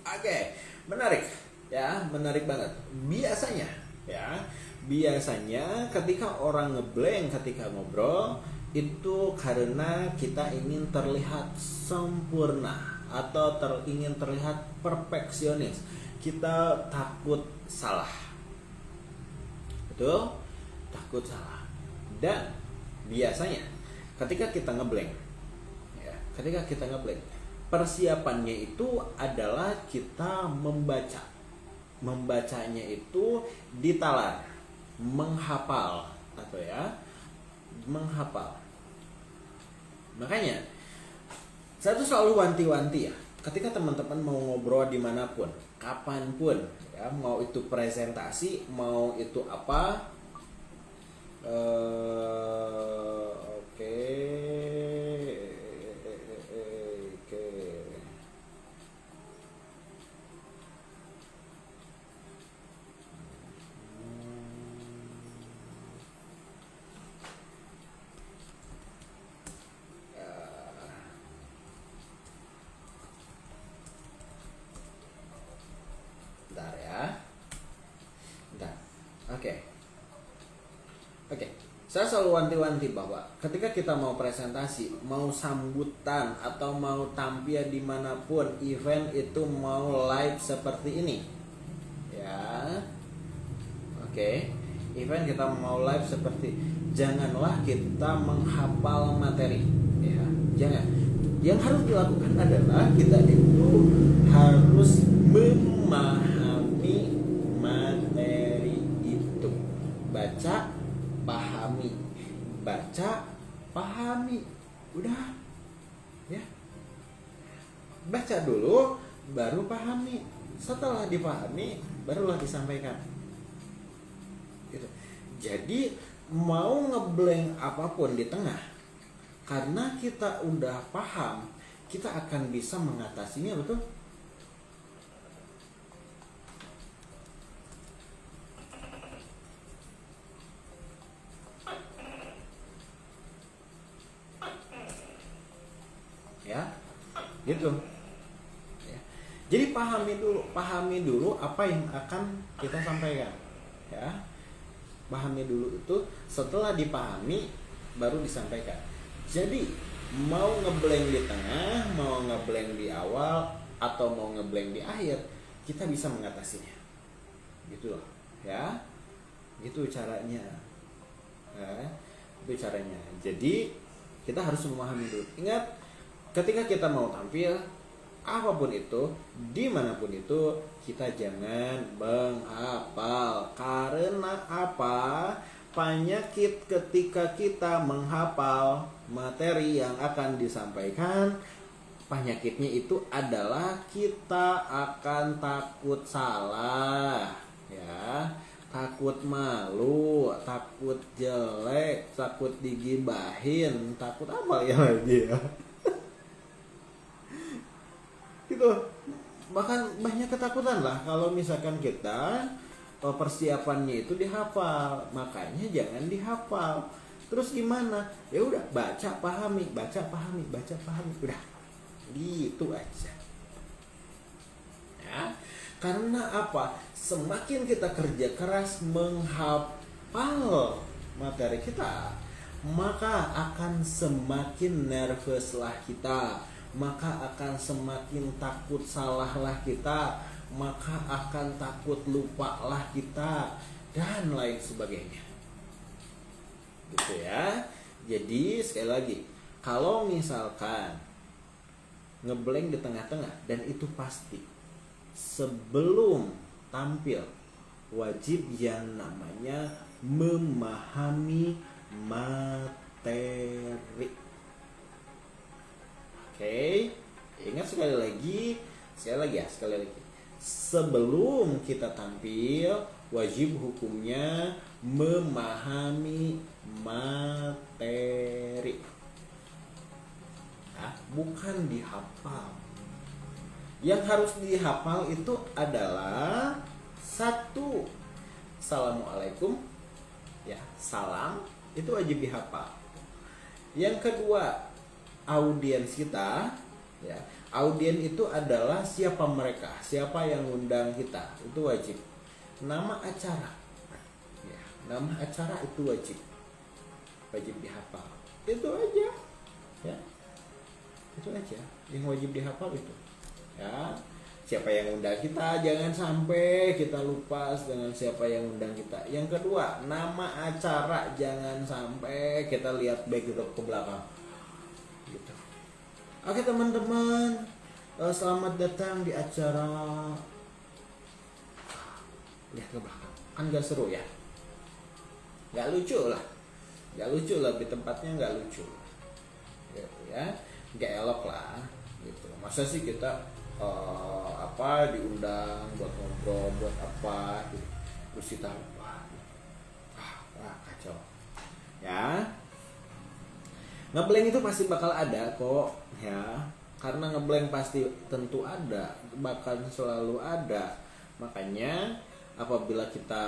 Oke, menarik ya, menarik banget. Biasanya ketika orang ngeblank ketika ngobrol itu karena kita ingin terlihat sempurna atau ingin terlihat perfeksionis. Kita takut salah. betul? Takut salah. Dan biasanya ketika kita ngeblank, ya, persiapannya itu adalah kita membaca. Membacanya itu ditalar, menghafal atau ya, menghafal. Makanya saya tuh selalu wanti-wanti ya, ketika teman-teman mau ngobrol dimanapun, kapanpun, ya, mau itu presentasi, mau itu apa, oke, oke. Bentar ya. Bentar. Oke. Oke. Saya selalu wanti-wanti bahwa ketika kita mau presentasi, mau sambutan, atau mau tampil dimanapun, event itu mau live seperti ini. Ya. Oke. Event kita mau live seperti, janganlah kita menghafal materi. Ya. Jangan. Yang harus dilakukan adalah kita itu harus memahami materi itu. Baca, pahami. Baca, pahami. Udah. Ya. Baca dulu baru pahami. Setelah dipahami barulah disampaikan. Gitu. Jadi mau ngeblank apapun di tengah, karena kita udah paham, kita akan bisa mengatasinya, betul? Ya, gitu. Ya. Jadi pahami dulu apa yang akan kita sampaikan. Ya, pahami dulu itu, setelah dipahami baru disampaikan. Jadi mau ngeblank di tengah, mau ngeblank di awal, atau mau ngeblank di akhir, kita bisa mengatasinya. Gitu loh, ya. Itu caranya. Ya, itu caranya. Jadi kita harus memahami dulu. Ingat, ketika kita mau tampil apapun itu, dimanapun itu, kita jangan menghafal. Karena apa? Penyakit ketika kita menghafal materi yang akan disampaikan, penyakitnya itu adalah kita akan takut salah, ya, takut malu, takut jelek, takut digibahin, takut apa ya lagi ya. Gitu. Bahkan banyak ketakutan lah kalau misalkan kita persiapannya itu dihafal. Makanya jangan dihafal. Terus gimana? Ya udah, baca pahami, baca pahami, baca pahami. Udah. Gitu aja. Ya. Karena apa? Semakin kita kerja keras menghafal materi kita, maka akan semakin nervous lah kita, maka akan semakin takut salah lah kita, maka akan takut lupa lah kita, dan lain sebagainya. Gitu ya. Jadi sekali lagi, kalau misalkan ngeblank di tengah-tengah, dan itu pasti sebelum tampil wajib yang namanya memahami materi. Oke, ingat sekali lagi ya, sebelum kita tampil, wajib hukumnya memahami materi. Nah, bukan dihafal. Yang harus dihafal itu adalah satu, Assalamualaikum, ya, salam, itu wajib dihafal. Yang kedua, audiens kita, ya, audien itu adalah siapa mereka, siapa yang ngundang kita, itu wajib. Nama acara, ya, nama acara itu wajib dihafal. Itu aja, ya, itu aja yang wajib dihafal itu, ya. siapa yang undang kita, jangan sampai kita lupa dengan siapa yang undang kita. Yang kedua, nama acara jangan sampai kita lihat back ke belakang gitu. Oke teman-teman, selamat datang di acara. Lihat ke belakang kan gak seru ya, gak lucu lah lebih tempatnya gak lucu gitu ya, gak elok lah gitu. Masa sih kita diundang buat ngobrol buat apa gitu, terus kita lupa. Kacau ya. Ngeblank itu pasti bakal ada kok ya, karena ngeblank pasti tentu ada, bahkan selalu ada. Makanya apabila kita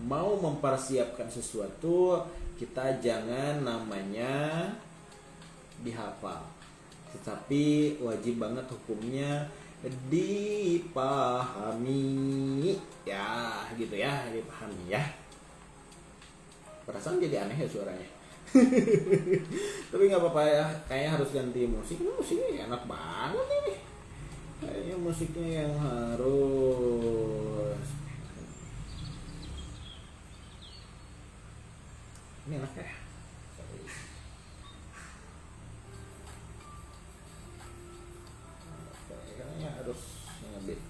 mau mempersiapkan sesuatu, kita jangan namanya dihafal, tetapi wajib banget hukumnya dipahami ya, gitu ya, dipahami ya. Perasaan jadi aneh ya suaranya. Tapi nggak apa-apa ya, kayaknya harus ganti musik. Musiknya enak banget ini, kayaknya musiknya yang harus ini enak ya. Kayaknya harus ngebit.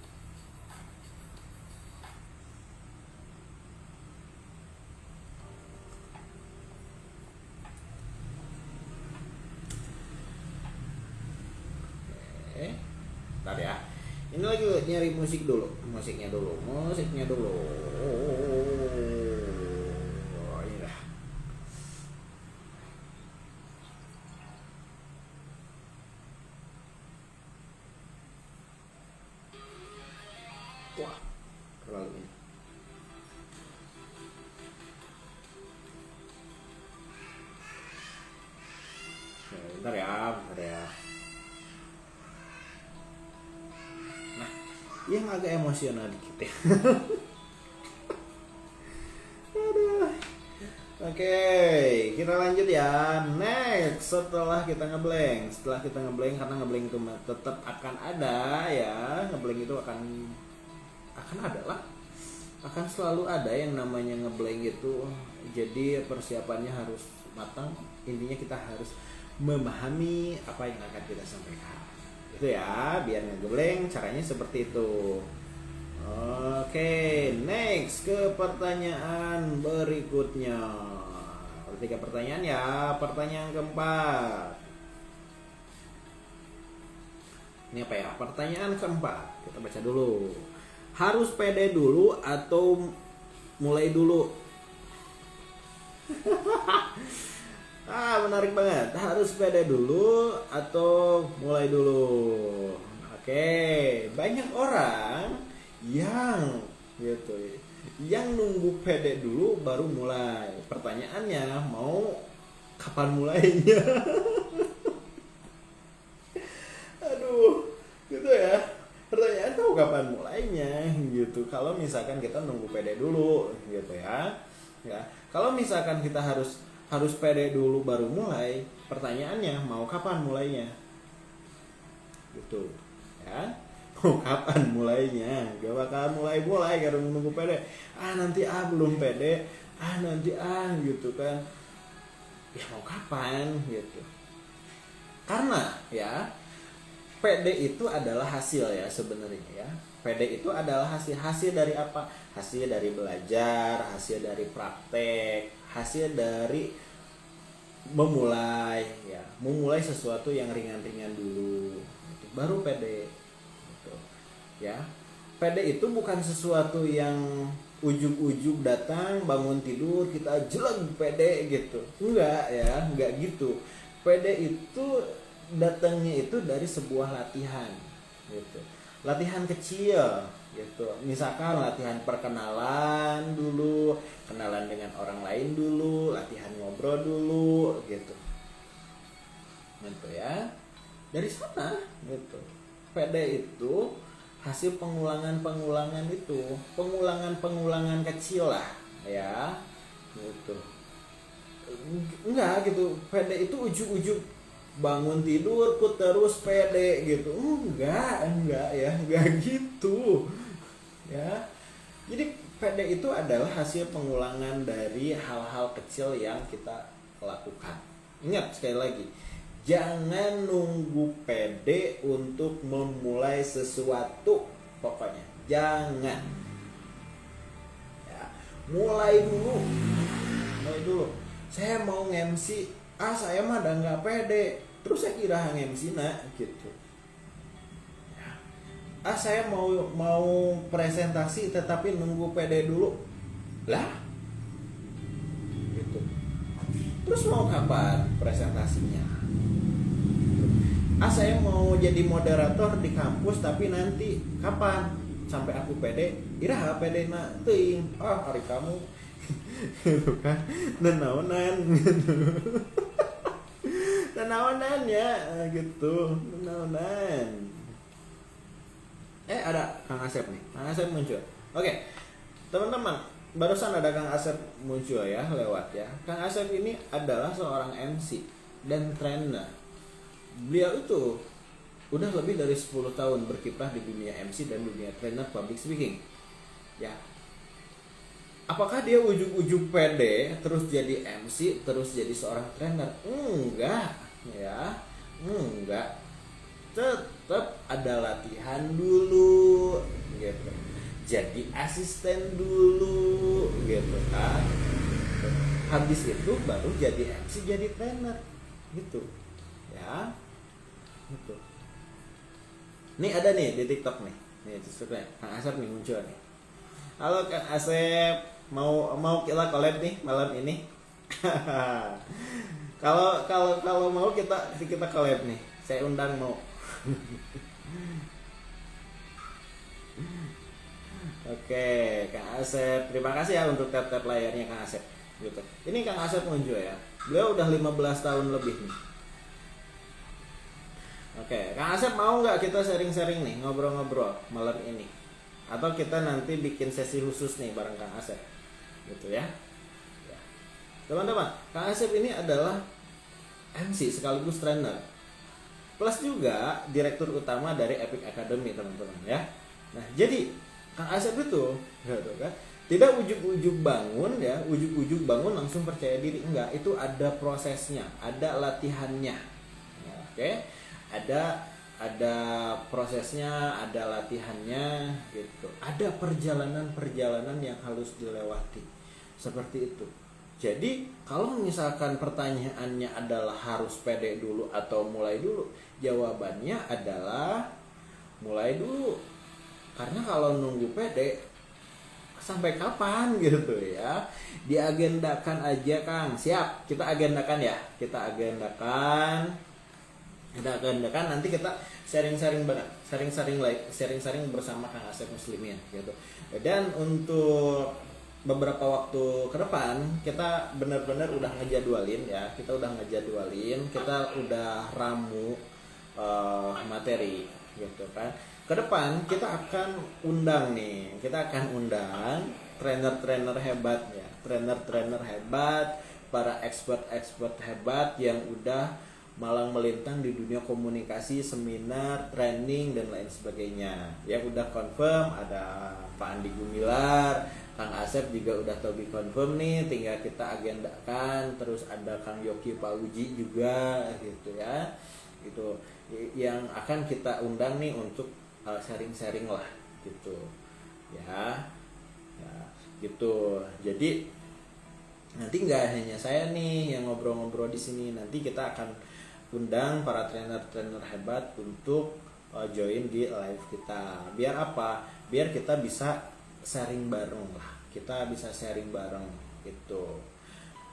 Bentar ya. Ini lagi nyari musiknya dulu. Oh, ini dah. Wah, terlalu ini. Bentar ya. Nah, yang agak emosional dikit ya. Aduh. Oke, kita lanjut ya. Next, setelah kita ngeblank, karena ngeblank itu tetap akan ada ya. Ngeblank itu akan ada lah. Akan selalu ada yang namanya ngeblank itu. Jadi persiapannya harus matang. Intinya kita harus memahami apa yang akan kita sampaikan. Itu ya, biar ngeblank caranya seperti itu. Oke, next ke pertanyaan berikutnya. 3 pertanyaan ya. Pertanyaan keempat. Ini apa ya? Pertanyaan keempat. Kita baca dulu. Harus pede dulu atau mulai dulu? Menarik banget. Harus pede dulu atau mulai dulu? Oke, banyak orang yang nunggu pede dulu baru mulai. Pertanyaannya, mau kapan mulainya? Aduh, gitu ya. Pertanyaan tahu kapan mulainya gitu. Kalau misalkan kita nunggu pede dulu gitu ya. Kalau misalkan kita harus pede dulu baru mulai, pertanyaannya mau kapan mulainya? Gitu ya. Mau kapan mulainya? Gak bakal mulai karena nunggu pede. Nanti belum pede. Nanti gitu kan. Ya mau kapan gitu. Karena ya pede itu adalah hasil ya sebenarnya ya. Pede itu adalah hasil dari apa? Hasil dari belajar, hasil dari praktek, hasil dari memulai sesuatu yang ringan-ringan dulu. Baru pede. Ya, pede itu bukan sesuatu yang ujug-ujug datang bangun tidur kita jelang pede gitu, enggak gitu. Pede itu datangnya itu dari sebuah latihan gitu, latihan kecil gitu. Misalkan latihan perkenalan dulu, kenalan dengan orang lain dulu, latihan ngobrol dulu gitu ya. Dari sana gitu. Pede itu hasil pengulangan itu, pengulangan kecil lah ya gitu. Enggak gitu, pede itu ujug-ujug bangun tidur ku terus pede gitu. Enggak ya, enggak gitu. Ya. Jadi pede itu adalah hasil pengulangan dari hal-hal kecil yang kita lakukan. Ingat sekali lagi, jangan nunggu pede untuk memulai sesuatu. Pokoknya jangan. Ya, mulai dulu. Saya mau nge-MC, saya mah udah nggak pede. Terus saya kira nge-MC gitu. Saya mau presentasi tetapi nunggu pede dulu lah gitu. Terus mau kapan presentasinya? Saya mau jadi moderator di kampus tapi nanti kapan sampai aku pede? Iraha pede na teuing. Hari kamu gitu kan. Nenaonan gitu. Nenaonan ya gitu. Nenaonan. Ada Kang Asep nih. Kang Asep muncul. Oke. Teman-teman, barusan ada Kang Asep muncul ya, lewat ya. Kang Asep ini adalah seorang MC dan trainer. Beliau itu udah lebih dari 10 tahun berkiprah di dunia MC dan dunia trainer public speaking. Ya. Apakah dia ujug-ujug pede terus jadi MC, terus jadi seorang trainer? Enggak, ya. Enggak. Tetap ada latihan dulu gitu. Jadi asisten dulu gitu kan. Habis itu baru jadi MC, jadi trainer gitu. Ya. Gitu. Nih ada nih di TikTok nih. Nih TikToknya Kang Asep nih muncul nih. Halo Kang Asep, mau kita collab nih malam ini. Kalau mau kita collab nih. Saya undang mau. Oke, Kang Asep, terima kasih ya untuk tap-tap layarnya Kang Asep. Gitu. Ini Kang Asep muncul ya. Beliau udah 15 tahun lebih nih. Oke, Kang Asep mau nggak kita sharing-sharing nih, ngobrol-ngobrol malam ini? Atau kita nanti bikin sesi khusus nih bareng Kang Asep, gitu ya. Teman-teman, Kang Asep ini adalah MC sekaligus trainer. Plus juga direktur utama dari Epic Academy, teman-teman ya. Nah, jadi Kang Asep itu gitu kan, tidak ujuk-ujuk bangun ya, ujuk-ujuk bangun langsung percaya diri, enggak. Itu ada prosesnya, ada latihannya. Ya, oke. Ada prosesnya, ada latihannya gitu. Ada perjalanan yang harus dilewati. Seperti itu. Jadi kalau misalkan pertanyaannya adalah harus pede dulu atau mulai dulu, jawabannya adalah mulai dulu. Karena kalau nunggu pede sampai kapan gitu ya? Diagendakan aja Kang. Siap, kita agendakan ya. Kita agendakan nanti kita sharing-sharing bareng, sharing bersama Kang Asep Muslimin gitu. Dan untuk beberapa waktu ke depan kita benar-benar udah ngejadwalin ya, kita udah ramu materi gitu kan. Ke depan kita akan undang trainer-trainer hebat ya, trainer hebat, para expert hebat yang udah malang melintang di dunia komunikasi, seminar, training dan lain sebagainya. Yang udah confirm ada Pak Andi Gumilar, Kang Asep juga udah Tobi confirm nih, tinggal kita agendakan. Terus ada Kang Yoki Pauji juga gitu ya. Itu yang akan kita undang nih untuk sharing-sharing lah gitu. Ya gitu. Jadi nanti nggak hanya saya nih yang ngobrol-ngobrol di sini, nanti kita akan undang para trainer hebat untuk join di live kita. Biar apa? Biar kita bisa sharing bareng lah. Kita bisa sharing bareng gitu.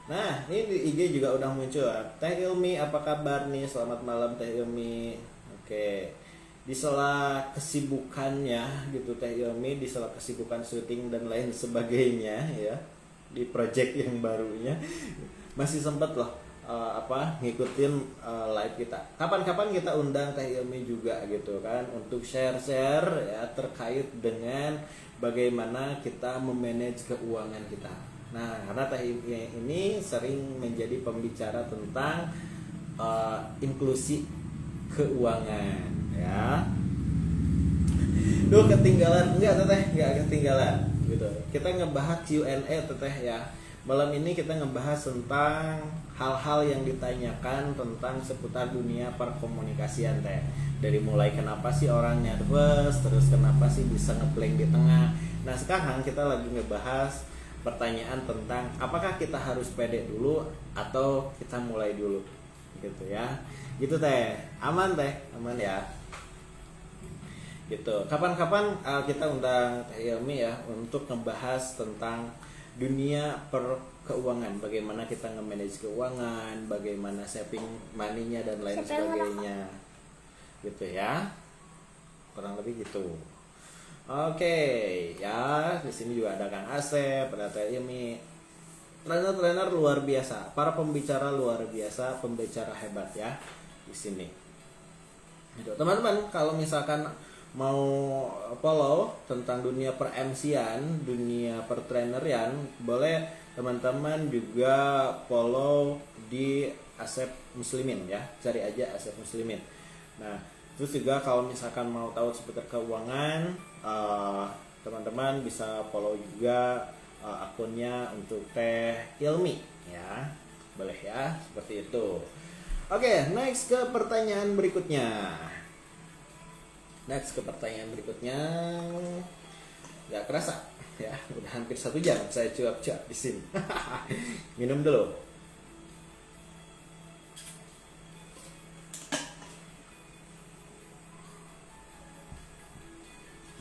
Nah, ini di IG juga udah muncul. Teh Ilmi, apa kabar nih? Selamat malam Teh Ilmi. Oke. Di sela kesibukannya gitu Teh Ilmi, di sela kesibukan syuting dan lain sebagainya ya, di project yang barunya masih sempat loh ngikutin live kita. Kapan-kapan kita undang Teh Ilmi juga gitu kan, untuk share ya terkait dengan bagaimana kita memanage keuangan kita. Nah, karena Teh Ilmi ini sering menjadi pembicara tentang inklusi keuangan ya. Duh ketinggalan, enggak ketinggalan gitu. Kita ngebahas Q&A teteh ya. Malam ini kita ngebahas tentang hal-hal yang ditanyakan tentang seputar dunia perkomunikasian teh. Dari mulai kenapa sih orang nervous, terus kenapa sih bisa ngeblank di tengah. Nah sekarang kita lagi ngebahas pertanyaan tentang apakah kita harus pede dulu atau kita mulai dulu gitu ya. Gitu teh, aman ya. Gitu. Kapan-kapan kita undang Teh Ilmi ya untuk ngebahas tentang dunia keuangan, bagaimana kita nge-manage keuangan, bagaimana saving money-nya dan lain sebagainya. Gitu ya. Kurang lebih gitu. Oke, ya, di sini juga ada Kang Asep, ada Teh Ilmi. Trainer-trainer luar biasa, para pembicara luar biasa, pembicara hebat ya di sini. Gitu. Teman-teman, kalau misalkan mau follow tentang dunia per MC-an, dunia per trainerian, boleh teman-teman juga follow di Asep Muslimin ya, cari aja Asep Muslimin. Nah, terus juga kalau misalkan mau tahu seputar keuangan, teman-teman bisa follow juga akunnya untuk Teh Ilmi ya, boleh ya, seperti itu. Oke, next ke pertanyaan berikutnya. Gak kerasa ya, udah hampir 1 jam saya cuap-cuap di sini. Minum dulu.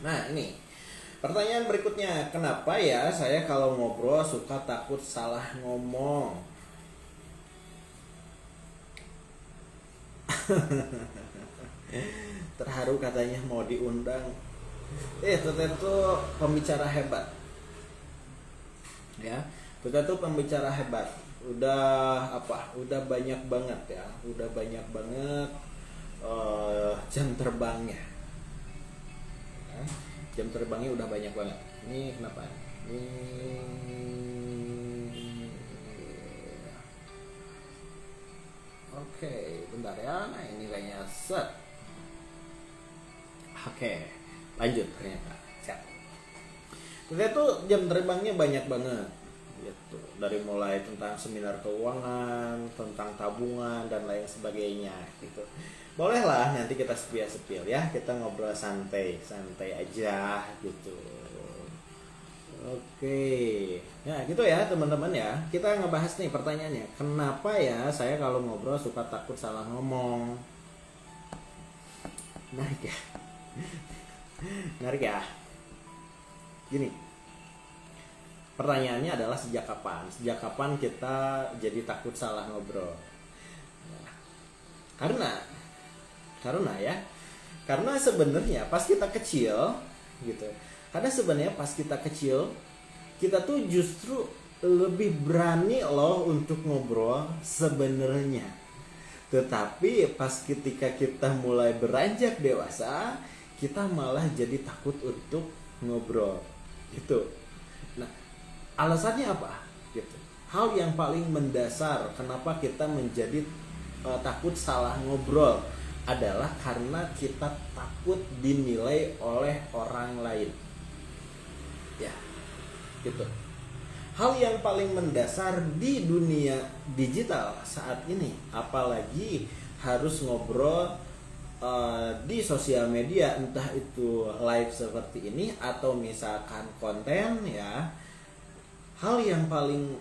Nah ini pertanyaan berikutnya, kenapa ya saya kalau ngobrol suka takut salah ngomong? Terharu katanya mau diundang. Teteh tuh pembicara hebat. Ya, teteh tuh pembicara hebat. Udah banyak banget ya. Udah banyak banget jam terbangnya. Ya, jam terbangnya udah banyak banget. Ini kenapa? Oke, bentar ya. Nah, ini kayaknya set. Oke, lanjut ternyata. Siap. Kita tuh jam terbangnya banyak banget. Gitu. Dari mulai tentang seminar keuangan, tentang tabungan dan lain sebagainya. Gitu. Bolehlah nanti kita sepil ya. Kita ngobrol santai aja gitu. Oke. Nah, gitu ya teman-teman ya. Kita ngebahas nih pertanyaannya. Kenapa ya saya kalau ngobrol suka takut salah ngomong? Menarik ya. Gini, pertanyaannya adalah sejak kapan kita jadi takut salah ngobrol? Nah, karena sebenarnya pas kita kecil gitu, kita tuh justru lebih berani loh untuk ngobrol sebenarnya. Tetapi pas ketika kita mulai beranjak dewasa, kita malah jadi takut untuk ngobrol gitu. Nah, alasannya apa? Gitu. Hal yang paling mendasar kenapa kita menjadi takut salah ngobrol adalah karena kita takut dinilai oleh orang lain. Ya, gitu. Hal yang paling mendasar di dunia digital saat ini, apalagi harus ngobrol di sosial media, entah itu live seperti ini atau misalkan konten ya. Hal yang paling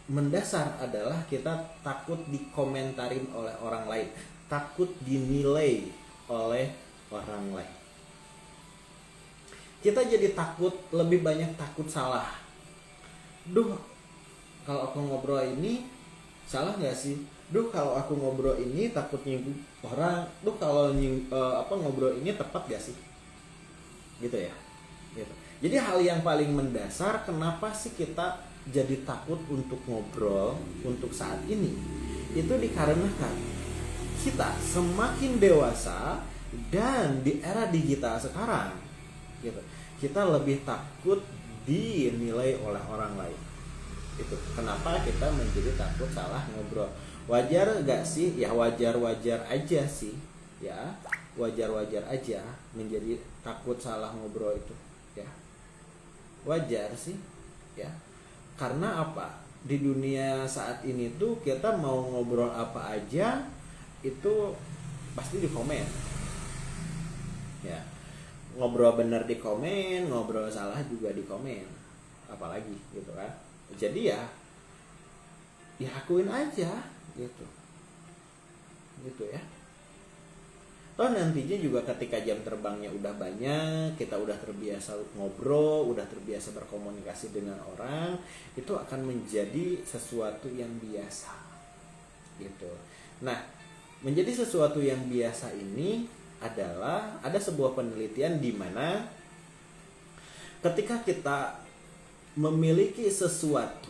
mendasar adalah kita takut dikomentarin oleh orang lain, takut dinilai oleh orang lain. Kita jadi lebih banyak takut salah. Duh, kalau aku ngobrol ini salah nggak sih? Duh, kalau aku ngobrol ini takut nyinggung orang. Duh, kalau ngobrol ini tepat gak sih? Gitu ya. Gitu. Jadi hal yang paling mendasar kenapa sih kita jadi takut untuk ngobrol untuk saat ini, itu dikarenakan kita semakin dewasa dan di era digital sekarang gitu, kita lebih takut dinilai oleh orang lain. Itu kenapa kita menjadi takut salah ngobrol. Wajar gak sih? Ya wajar-wajar aja sih. Ya, wajar-wajar aja menjadi takut salah ngobrol itu. Ya, wajar sih. Ya, karena apa? Di dunia saat ini tuh kita mau ngobrol apa aja itu pasti di komen. Ya, ngobrol bener di komen, ngobrol salah juga di komen. Apalagi gitu kan. Jadi ya akuin aja gitu ya. Toh nantinya juga ketika jam terbangnya udah banyak, kita udah terbiasa ngobrol, udah terbiasa berkomunikasi dengan orang, itu akan menjadi sesuatu yang biasa gitu. Nah, menjadi sesuatu yang biasa ini adalah ada sebuah penelitian di mana ketika kita memiliki sesuatu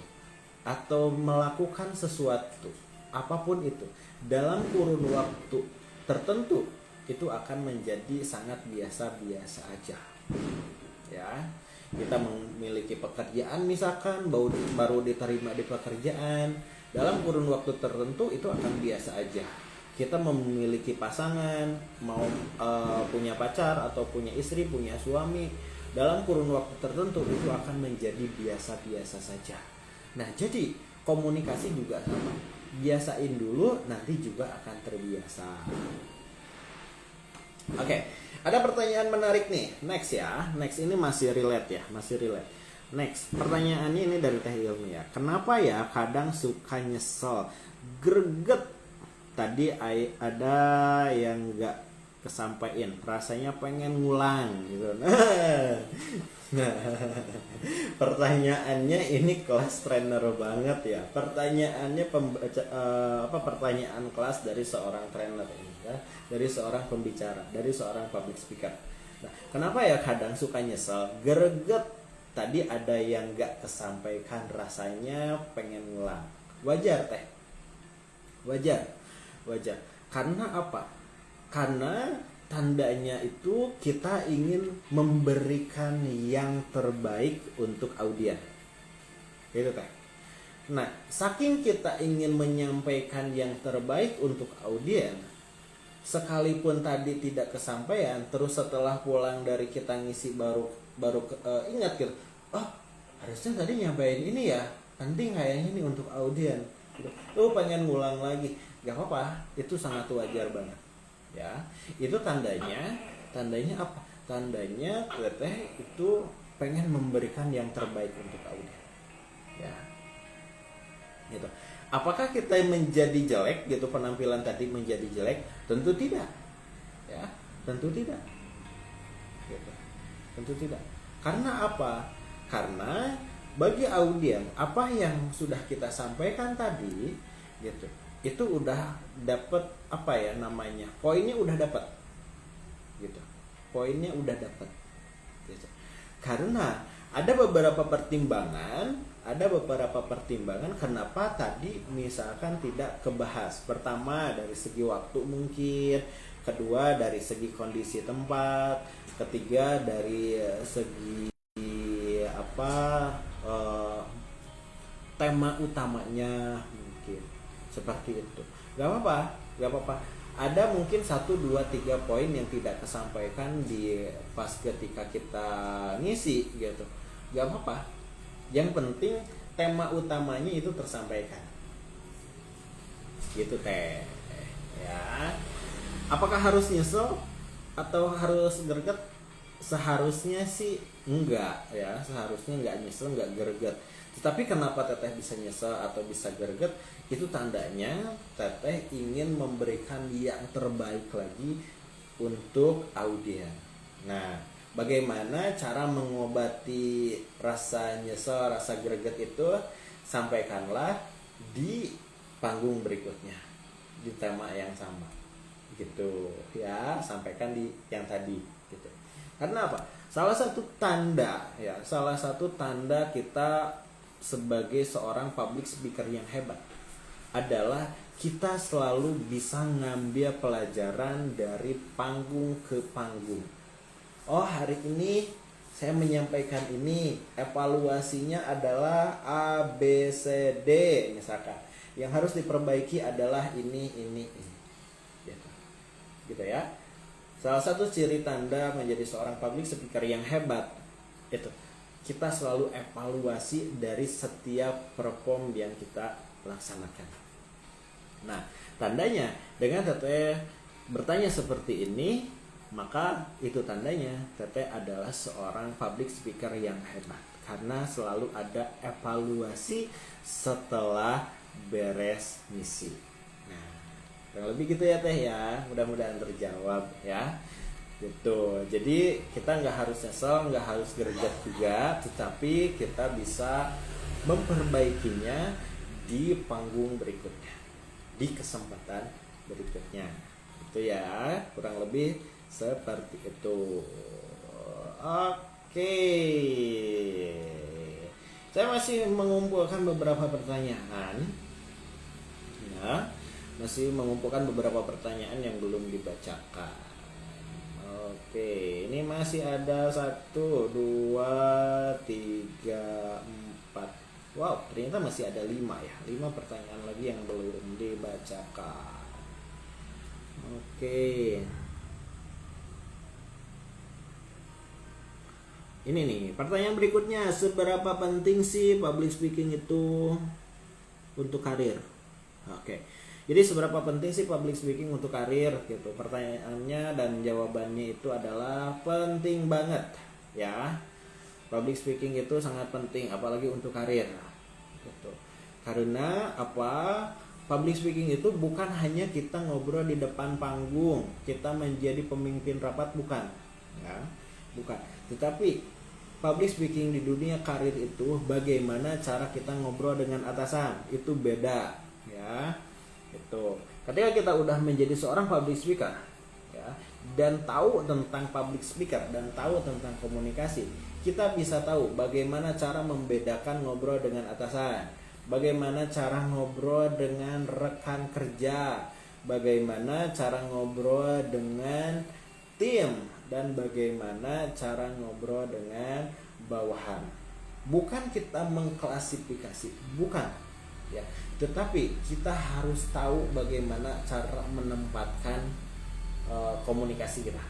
atau melakukan sesuatu apapun itu dalam kurun waktu tertentu, itu akan menjadi sangat biasa-biasa aja. Ya, kita memiliki pekerjaan misalkan baru diterima di pekerjaan dalam kurun waktu tertentu, itu akan biasa aja. Kita memiliki pasangan, mau punya pacar atau punya istri, punya suami, dalam kurun waktu tertentu itu akan menjadi biasa-biasa saja. Nah, jadi komunikasi juga sama. Biasain dulu, nanti juga akan terbiasa. Oke, ada pertanyaan menarik nih. Next ya. Next ini masih relate ya, masih relate. Next, pertanyaannya ini dari Teh Ilmi ya. Kenapa ya kadang suka nyesel, greget? Tadi ada yang nggak kesampaian, rasanya pengen ngulang gitu. Nah, pertanyaannya ini kelas trainer banget ya. Pertanyaannya pertanyaan kelas dari seorang trainer ini ya, dari seorang pembicara, dari seorang public speaker. Nah, kenapa ya kadang suka nyesel, greget? Tadi ada yang nggak kesampaikan, rasanya pengen ngulang. Wajar Teh, wajar. Karena apa? Karena tandanya itu kita ingin memberikan yang terbaik untuk audiens. Gitu Teh. Nah, saking kita ingin menyampaikan yang terbaik untuk audiens, sekalipun tadi tidak kesampaian, terus setelah pulang dari kita ngisi baru ingat gitu. Oh, harusnya tadi nyampein ini ya. Penting kayaknya ini untuk audiens. Tuh pengen ngulang lagi. Gak apa-apa, itu sangat wajar banget. Ya, itu tandanya apa? Tandanya Teteh itu pengen memberikan yang terbaik untuk audiens. Ya, gitu. Apakah kita menjadi jelek gitu, penampilan tadi menjadi jelek? Tentu tidak. Ya, tentu tidak. Gitu. Tentu tidak. Karena apa? Karena bagi audiens apa yang sudah kita sampaikan tadi, gitu, itu udah dapat apa ya namanya, poinnya udah dapat gitu, poinnya udah dapat gitu. Karena ada beberapa pertimbangan kenapa tadi misalkan tidak kebahas. Pertama dari segi waktu mungkin, kedua dari segi kondisi tempat, ketiga dari segi tema utamanya mungkin seperti itu. Gak apa-apa. Ada mungkin 1, 2, 3 poin yang tidak kesampaikan di pas ketika kita ngisi gitu. Gak apa-apa. Yang penting tema utamanya itu tersampaikan. Gitu Teh. Ya. Apakah harus nyesel atau harus greget? Seharusnya sih enggak ya, seharusnya enggak nyesel, enggak greget. Tetapi kenapa Teteh bisa nyesel atau bisa greget? Itu tandanya Teteh ingin memberikan yang terbaik lagi untuk audiens. Nah, bagaimana cara mengobati rasa nyesel, rasa greget itu? Sampaikanlah di panggung berikutnya, di tema yang sama gitu ya, sampaikan di yang tadi gitu. Karena apa? Salah satu tanda kita sebagai seorang public speaker yang hebat adalah kita selalu bisa ngambil pelajaran dari panggung ke panggung. Oh, hari ini saya menyampaikan ini, evaluasinya adalah A, B, C, D misalkan. Yang harus diperbaiki adalah ini. Gitu ya. Salah satu ciri tanda menjadi seorang public speaker yang hebat itu kita selalu evaluasi dari setiap perform yang kita laksanakan. Nah, tandanya dengan Teteh bertanya seperti ini, maka itu tandanya Teteh adalah seorang public speaker yang hebat karena selalu ada evaluasi setelah beres misi. Nah, kurang lebih gitu ya Teh ya, mudah-mudahan terjawab ya. Gitu. Jadi kita nggak harus nyesel, nggak harus gerget juga, tetapi kita bisa memperbaikinya di panggung berikutnya, di kesempatan berikutnya. Itu ya, kurang lebih seperti itu. Oke. Saya masih mengumpulkan beberapa pertanyaan. Ya, masih mengumpulkan beberapa pertanyaan yang belum dibacakan. Oke, ini masih ada 1, 2, 3, 4. Wow, ternyata masih ada 5 ya. 5 pertanyaan lagi yang belum dibacakan. Oke. Ini nih, pertanyaan berikutnya, seberapa penting sih public speaking itu untuk karir? Oke. Jadi seberapa penting sih public speaking untuk karir gitu. Pertanyaannya dan jawabannya itu adalah penting banget ya. Public speaking itu sangat penting apalagi untuk karir gitu. Karena apa? Public speaking itu bukan hanya kita ngobrol di depan panggung, kita menjadi pemimpin rapat, bukan. Ya. Bukan. Tetapi public speaking di dunia karir itu bagaimana cara kita ngobrol dengan atasan, itu beda ya. Itu ketika kita udah menjadi seorang public speaker ya, dan tahu tentang public speaker dan tahu tentang komunikasi, kita bisa tahu bagaimana cara membedakan ngobrol dengan atasan, bagaimana cara ngobrol dengan rekan kerja, bagaimana cara ngobrol dengan tim, dan bagaimana cara ngobrol dengan bawahan. Bukan kita mengklasifikasi, bukan ya, tetapi kita harus tahu bagaimana cara menempatkan komunikasi kita.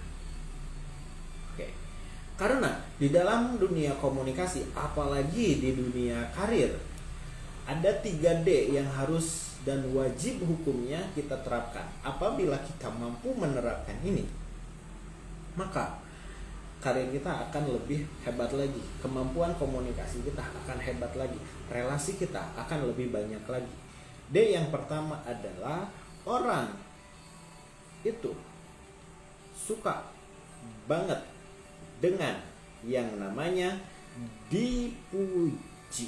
Oke. Karena di dalam dunia komunikasi, apalagi di dunia karir, ada 3D yang harus dan wajib hukumnya kita terapkan. Apabila kita mampu menerapkan ini, maka karir kita akan lebih hebat lagi, kemampuan komunikasi kita akan hebat lagi, relasi kita akan lebih banyak lagi. D yang pertama adalah orang itu suka banget dengan yang namanya dipuji.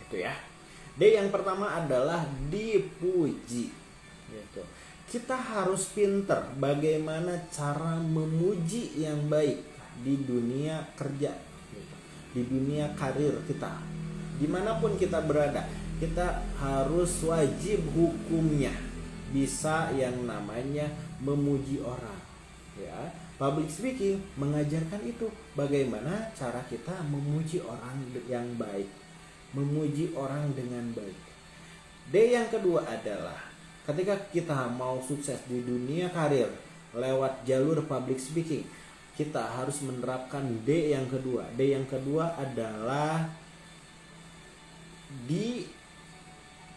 Itu ya. D yang pertama adalah dipuji. Gitu. Kita harus pinter bagaimana cara memuji yang baik di dunia kerja, di dunia karir kita, dimanapun kita berada. Kita harus wajib hukumnya bisa yang namanya memuji orang ya. Public speaking mengajarkan itu, bagaimana cara kita memuji orang yang baik, memuji orang dengan baik. D yang kedua adalah ketika kita mau sukses di dunia karir lewat jalur public speaking, kita harus menerapkan D yang kedua. D yang kedua adalah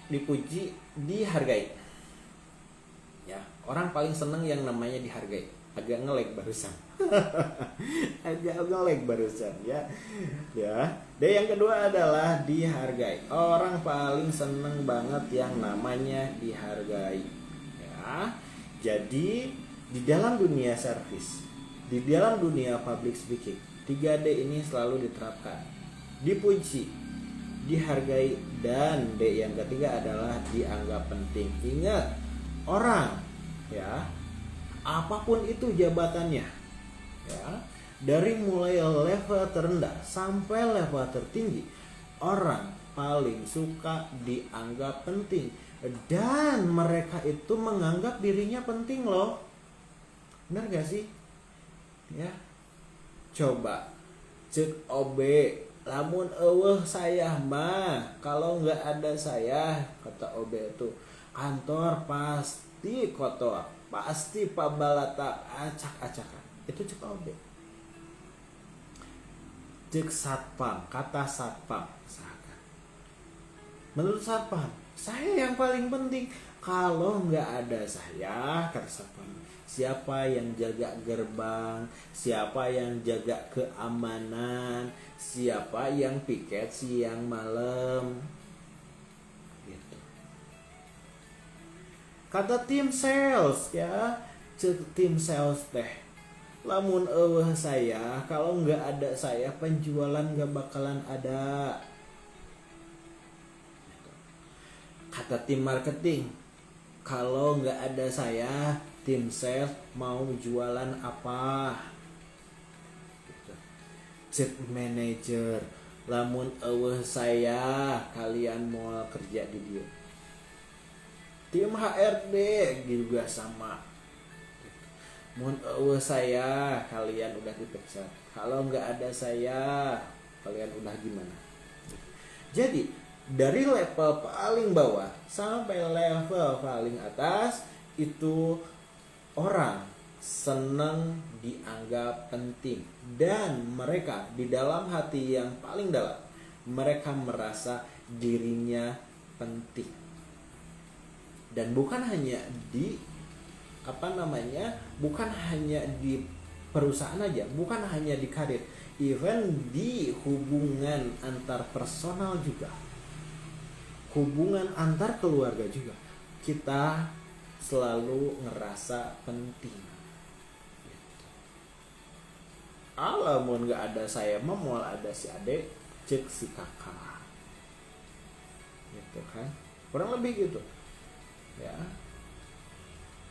dipuji, dihargai. Ya, orang paling seneng yang namanya dihargai. Agak ngelag barusan. Agak ngelag barusan ya. Ya. D yang kedua adalah dihargai. Orang paling seneng banget yang namanya dihargai. Ya. Jadi di dalam dunia service, di dalam dunia public speaking, 3D ini selalu diterapkan. Dipuji, dihargai, dan D yang ketiga adalah dianggap penting. Ingat, orang ya, apapun itu jabatannya ya, dari mulai level terendah sampai level tertinggi, orang paling suka dianggap penting, dan mereka itu menganggap dirinya penting loh. Benar gak sih? Ya, coba cek OB, lamun eueuh saya mah kalau nggak ada saya, kata OB itu kantor pasti kotor, pasti pabalata acak-acakan. Itu cek OB. Cek satpam, kata satpam misalkan, menurut satpam saya yang paling penting. Kalau nggak ada saya, kata satpam, siapa yang jaga gerbang, siapa yang jaga keamanan, siapa yang piket siang malam, gitu. Kata tim sales ya, tim sales teh, lamun eueuh saya, kalau nggak ada saya penjualan nggak bakalan ada. Kata tim marketing, kalau nggak ada saya, tim sales mau jualan apa? Gitu. Cek manajer, lamun eueuh saya, kalian mau kerja di dia. Tim HRD juga sama. Mun eueuh saya, kalian udah dipecat. Kalau nggak ada saya, kalian udah gimana? Jadi dari level paling bawah sampai level paling atas itu orang senang dianggap penting, dan mereka di dalam hati yang paling dalam mereka merasa dirinya penting. Dan bukan hanya di bukan hanya di perusahaan aja, bukan hanya di karir, even di hubungan antar personal juga, hubungan antar keluarga juga, kita selalu ngerasa penting. Alamun gak ada saya mah moal ada si adek, cek si kakak, gitu kan, kurang lebih gitu ya.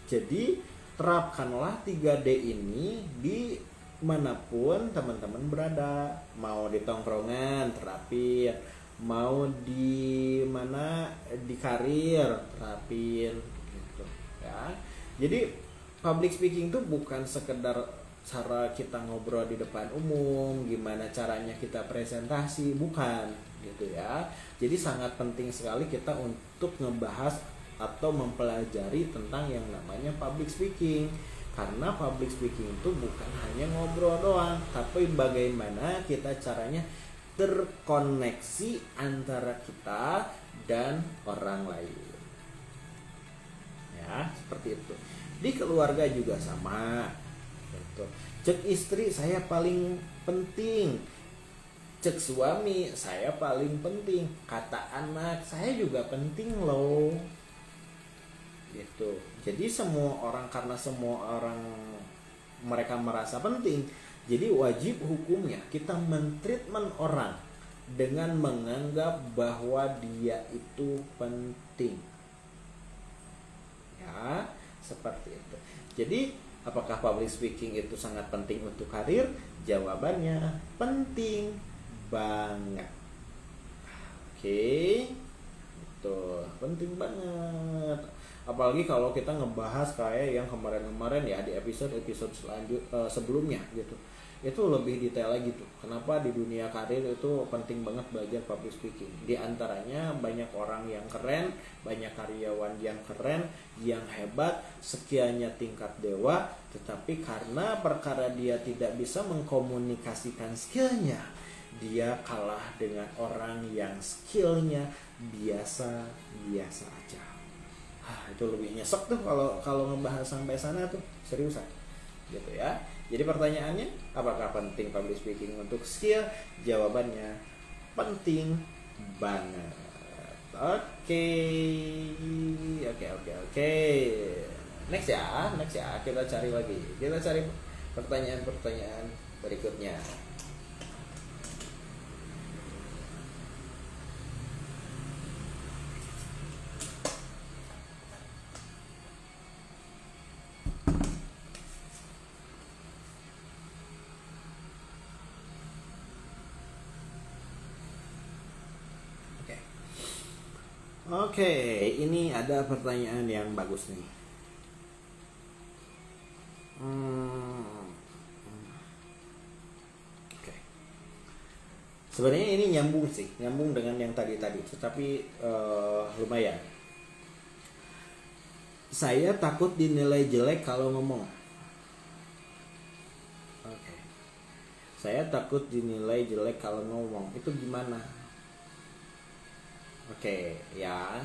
Jadi terapkanlah 3D ini di manapun teman-teman berada, mau di tongkrongan terapin, mau di mana di karir terapin gitu ya. Jadi public speaking itu bukan sekedar cara kita ngobrol di depan umum, gimana caranya kita presentasi, bukan gitu ya. Jadi sangat penting sekali kita untuk ngebahas atau mempelajari tentang yang namanya public speaking, karena public speaking itu bukan hanya ngobrol doang, tapi bagaimana kita caranya terkoneksi antara kita dan orang lain ya, seperti itu. Di keluarga juga sama gitu. Cek istri saya paling penting, cek suami saya paling penting, kata anak saya juga penting loh gitu. Jadi karena semua orang mereka merasa penting, jadi wajib hukumnya kita mentreatment orang dengan menganggap bahwa dia itu penting ya, seperti itu. Jadi apakah public speaking itu sangat penting untuk karir? Jawabannya penting banget. Oke, itu penting banget. Apalagi kalau kita ngebahas kayak yang kemarin-kemarin ya di episode sebelumnya gitu, itu lebih detail lagi tuh. Kenapa di dunia karir itu penting banget belajar public speaking? Di antaranya banyak orang yang keren, banyak karyawan yang keren, yang hebat, sekiannya tingkat dewa, tetapi karena perkara dia tidak bisa mengkomunikasikan skillnya, dia kalah dengan orang yang skillnya biasa-biasa aja. Itu lebih nyesek tuh kalau ngebahas sampai sana tuh, seriusan gitu ya. Jadi pertanyaannya, apakah penting public speaking untuk skill? Jawabannya penting banget. Oke. Next ya, kita cari lagi. Kita cari pertanyaan berikutnya. Oke, ini ada pertanyaan yang bagus nih. Sebenarnya ini nyambung sih, nyambung dengan yang tadi-tadi, tetapi lumayan. Saya takut dinilai jelek kalau ngomong. Oke. Saya takut dinilai jelek kalau ngomong. Itu gimana? Oke, ya.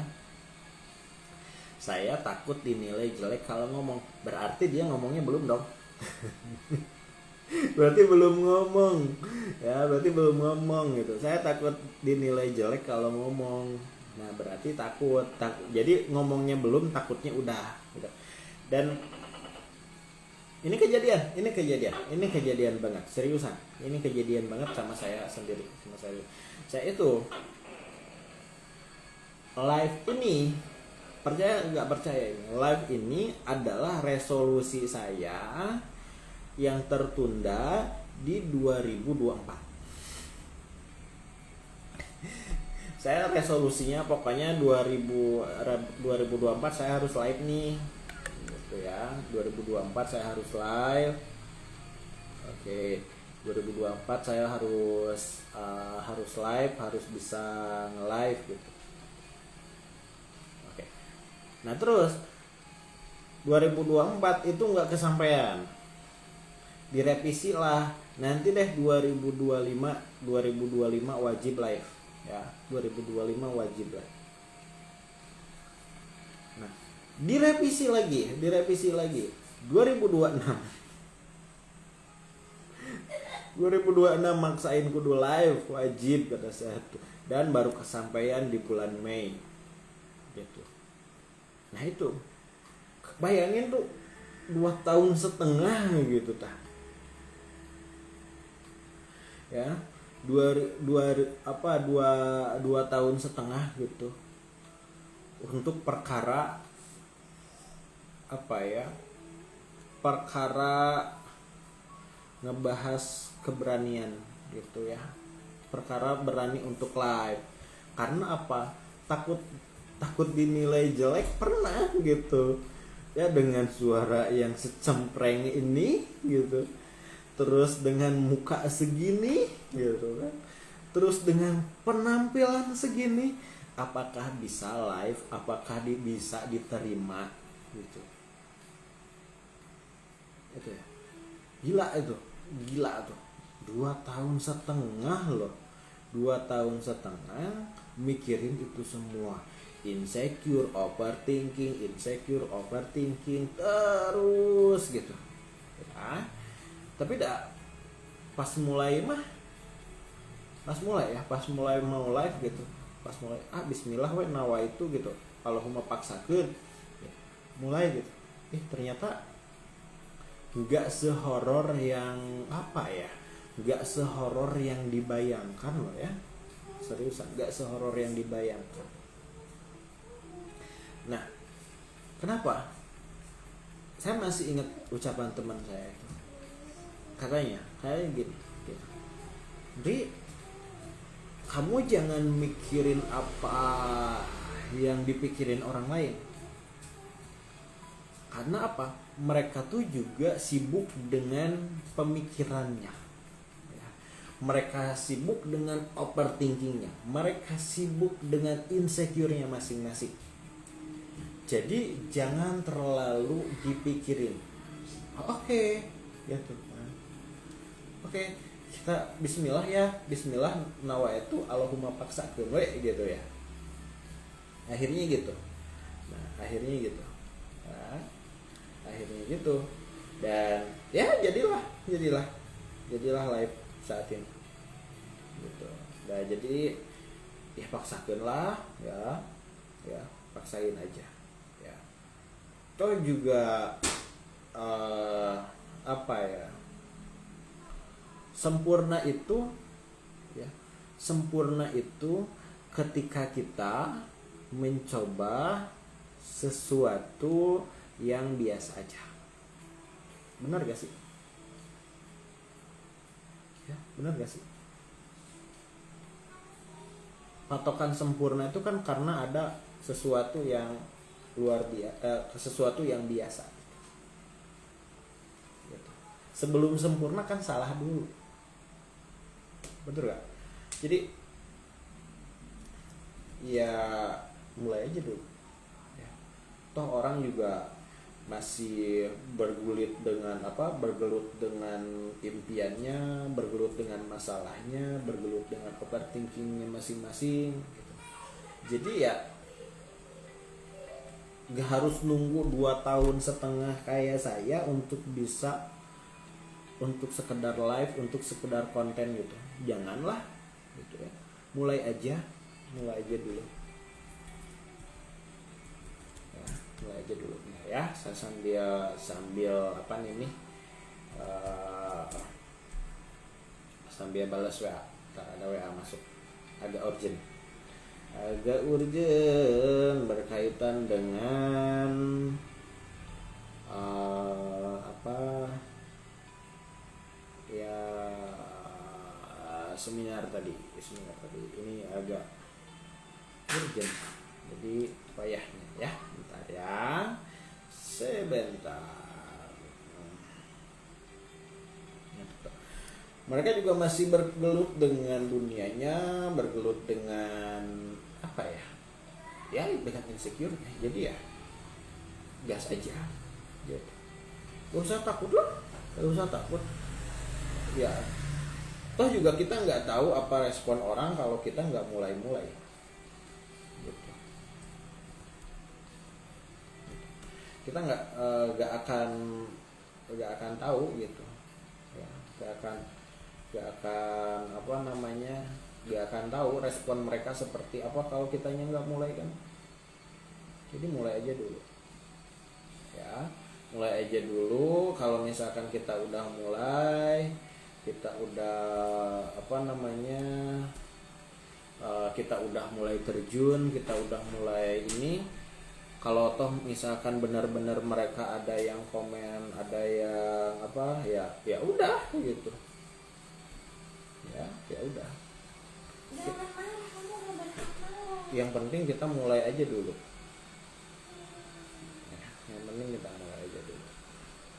Saya takut dinilai jelek kalau ngomong. Berarti dia ngomongnya belum dong. Berarti belum ngomong. Ya, berarti belum ngomong gitu. Saya takut dinilai jelek kalau ngomong. Nah, berarti takut. Jadi ngomongnya belum, takutnya udah gitu. Dan ini kejadian banget, seriusan. Ini kejadian banget sama saya sendiri, sama saya. Saya itu live ini, percaya nggak percaya ini, live ini adalah resolusi saya yang tertunda di 2024. Saya resolusinya pokoknya 2024 saya harus live nih gitu ya. 2024 saya harus live. Oke, 2024 saya harus live, harus bisa nge-live gitu. Oke. Nah, terus 2024 itu nggak kesampaian. Direvisi lah. Nanti deh 2025 wajib live. Ya, 2025 wajib live. Nah, direvisi lagi 2026 maksain kudu live wajib kata saya tuh, dan baru kesampaian di bulan Mei gitu. Nah, itu bayangin tuh 2,5 tahun gitu tah ya, 2,5 tahun gitu untuk perkara ngebahas keberanian gitu ya, perkara berani untuk live. Karena apa? Takut dinilai jelek pernah gitu ya, dengan suara yang secempreng ini gitu, terus dengan muka segini gitu kan, terus dengan penampilan segini, apakah bisa live, apakah bisa diterima gitu. Itu ya, gila tuh 2,5 tahun loh, 2,5 tahun mikirin itu semua, insecure overthinking terus gitu ya. Tapi pas mulai mau live gitu, pas mulai bismillah we nawa itu gitu, Allahumma paksakeun mulai gitu, ternyata nggak sehoror yang nggak sehoror yang dibayangkan loh ya, seriusan nggak sehoror yang dibayangkan. Nah, kenapa? Saya masih ingat ucapan teman saya itu, katanya kayak gini gitu. Jadi kamu jangan mikirin apa yang dipikirin orang lain. Karena apa? Mereka tuh juga sibuk dengan pemikirannya ya. Mereka sibuk dengan overthinkingnya, mereka sibuk dengan insecure-nya masing-masing. Jadi jangan terlalu dipikirin. Oke, ya tuh. Oke, kita bismillah ya, bismillah nawa itu Allahumma paksakeun we gitu ya. Akhirnya gitu. Dan ya jadilah live saat ini gitu. Nah, jadi ya paksakeun lah ya paksain aja ya. Toh juga sempurna itu ketika kita mencoba sesuatu yang biasa aja. Benar gak sih? Ya, benar gak sih? Patokan sempurna itu kan karena ada sesuatu yang sesuatu yang biasa. Gitu. Sebelum sempurna kan salah dulu. Betul gak? Jadi ya mulai aja dulu ya. Toh orang juga masih bergelut dengan impiannya, bergelut dengan masalahnya, bergelut dengan overthinkingnya masing-masing gitu. Jadi ya gak harus nunggu 2,5 tahun kayak saya untuk bisa, untuk sekedar live, untuk sekedar konten gitu. Janganlah gitu ya. Mulai aja dulu ya, mulai aja dulu ya. Saya sambil apa nih sambil balas WA. Tak ada WA masuk, agak urgent berkaitan dengan apa ya, seminar tadi ini agak urgent, jadi payahnya ya. Bentar ya, sebentar. Mereka juga masih bergelut dengan dunianya, bergelut dengan apa ya? Ya dengan insecure. Jadi ya gas aja. Gitu. Gak usah takut loh, gak usah takut. Ya, toh juga kita nggak tahu apa respon orang kalau kita nggak mulai-mulai. Gitu. Kita nggak akan tahu gitu. Ya, nggak akan nggak akan tahu respon mereka seperti apa kalau kitanya nggak mulai kan. Jadi mulai aja dulu ya, mulai aja dulu. Kalau misalkan kita udah mulai, kita udah kita udah mulai terjun, kita udah mulai ini, kalau toh misalkan benar-benar mereka ada yang komen, ada yang ya udah gitu ya udah. Jangan marah, kamu gak bersalah. Yang penting kita mulai aja dulu ya, yang penting kita mulai aja dulu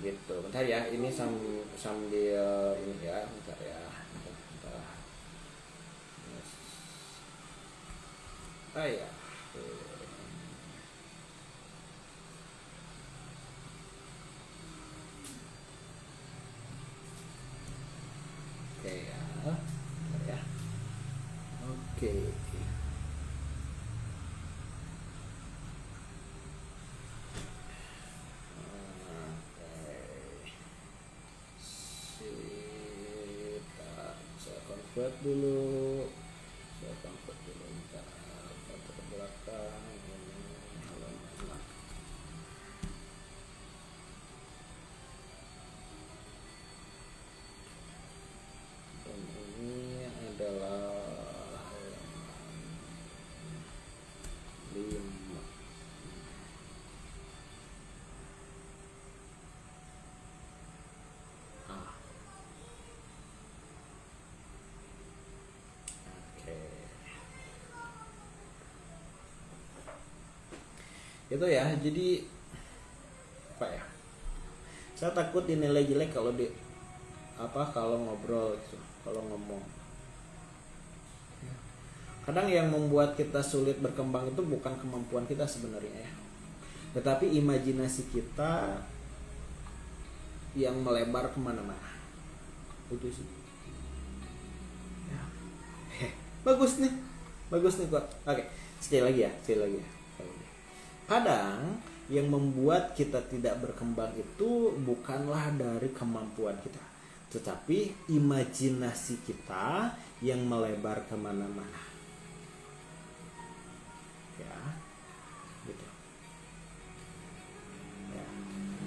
gitu. Bentar ya, ini sambil ini ya, bentar ya, bentar. Yes. Ya oke ya, bentar ya. Oke. Saya convert dulu bentar. Foto ke belakang ini halaman. Dan ini adalah halaman 5. Oke. Itu ya, jadi apa ya? Saya takut dinilai jelek kalau kalau ngobrol gitu, kalau ngomong. Kadang yang membuat kita sulit berkembang itu bukan kemampuan kita sebenarnya ya, tetapi imajinasi kita yang melebar kemana-mana. Itu sih ya. Bagus nih kok. Oke, sekali lagi ya. Kadang yang membuat kita tidak berkembang itu bukanlah dari kemampuan kita, tetapi imajinasi kita yang melebar kemana-mana ya, gitu ya.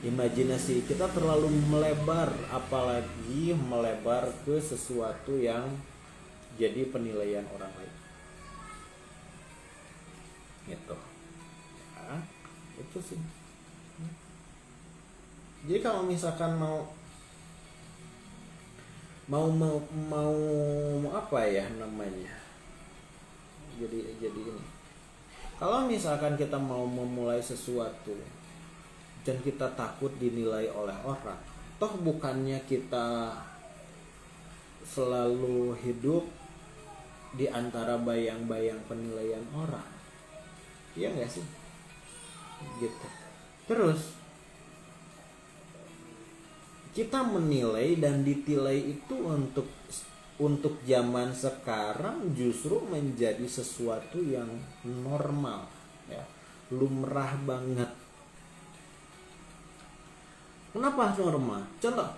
Imajinasi kita terlalu melebar, apalagi melebar ke sesuatu yang jadi penilaian orang lain gitu ya. Itu sih. Jadi kalau misalkan mau apa ya namanya, jadi ini, kalau misalkan kita mau memulai sesuatu dan kita takut dinilai oleh orang, toh bukannya kita selalu hidup di antara bayang-bayang penilaian orang. Iya nggak sih? Gitu. Terus kita menilai dan ditilai itu untuk zaman sekarang justru menjadi sesuatu yang normal, ya, lumrah banget. Kenapa normal? Contoh,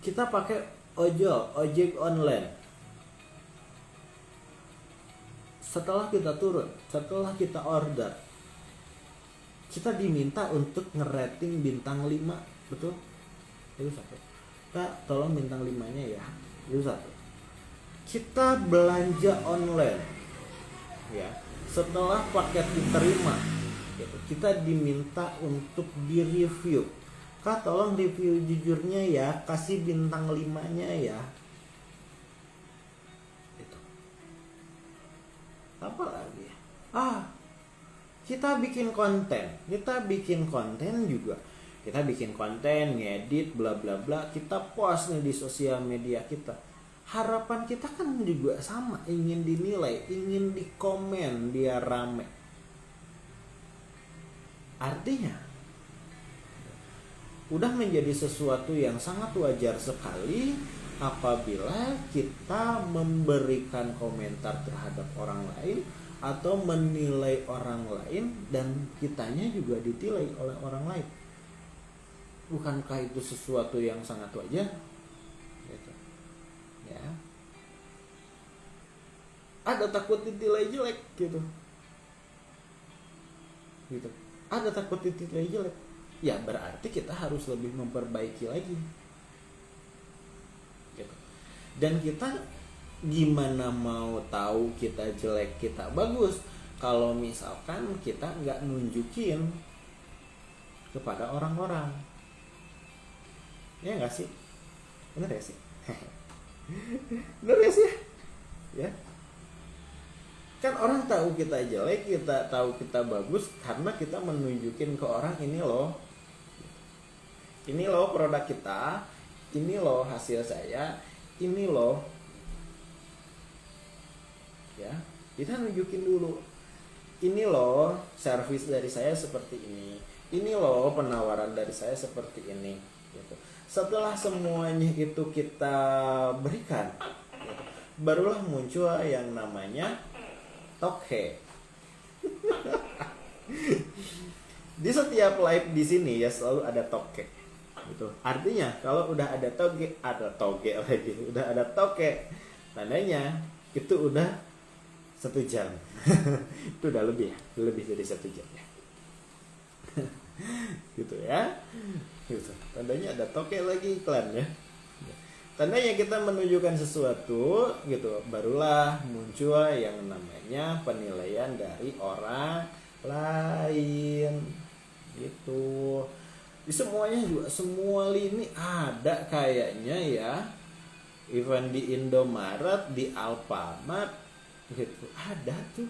kita pakai ojek online. Setelah kita turun, setelah kita order, kita diminta untuk ngerating bintang 5, betul? Itu satu. Kak, tolong bintang 5-nya ya. Itu satu. Kita belanja online, ya. Setelah paket diterima, gitu, kita diminta untuk di-review. Kak, tolong review jujurnya ya, kasih bintang 5-nya ya. Itu. Apa lagi? Kita bikin konten juga. Kita bikin konten, ngedit, bla bla bla, kita post nih di sosial media kita. Harapan kita kan juga sama, ingin dinilai, ingin dikomen biar rame. Artinya udah menjadi sesuatu yang sangat wajar sekali apabila kita memberikan komentar terhadap orang lain atau menilai orang lain dan kitanya juga ditilai oleh orang lain. Bukankah itu sesuatu yang sangat wajar? Gitu. Ya. Ada takut ditilai jelek gitu. Gitu. Ada takut ditilai jelek. Ya berarti kita harus lebih memperbaiki lagi. Gitu. Dan kita gimana mau tahu kita jelek kita bagus kalau misalkan kita nggak nunjukin kepada orang-orang. Ya nggak sih? Bener ya sih? Bener ya sih? Ya. Kan orang tahu kita jelek, kita tahu kita bagus karena kita menunjukin ke orang, ini loh produk kita, ini loh hasil saya, ini loh, ya, kita nunjukin dulu, ini loh servis dari saya seperti ini loh penawaran dari saya seperti ini, gitu. Setelah semuanya itu kita berikan, gitu, barulah muncul yang namanya toke. Di setiap live di sini ya selalu ada toke. Gitu. Artinya kalau udah ada toge lagi, udah ada toke, tandanya itu udah 1 jam. Itu udah lebih dari 1 jam ya. Gitu ya. Gitu. Tandanya ada toke lagi iklan ya. Tandanya kita menunjukkan sesuatu gitu, barulah muncul yang namanya penilaian dari orang lain. Gitu. Di semuanya juga, semua lini ada kayaknya ya. Even di Indomaret, di Alfamart gitu, ada tuh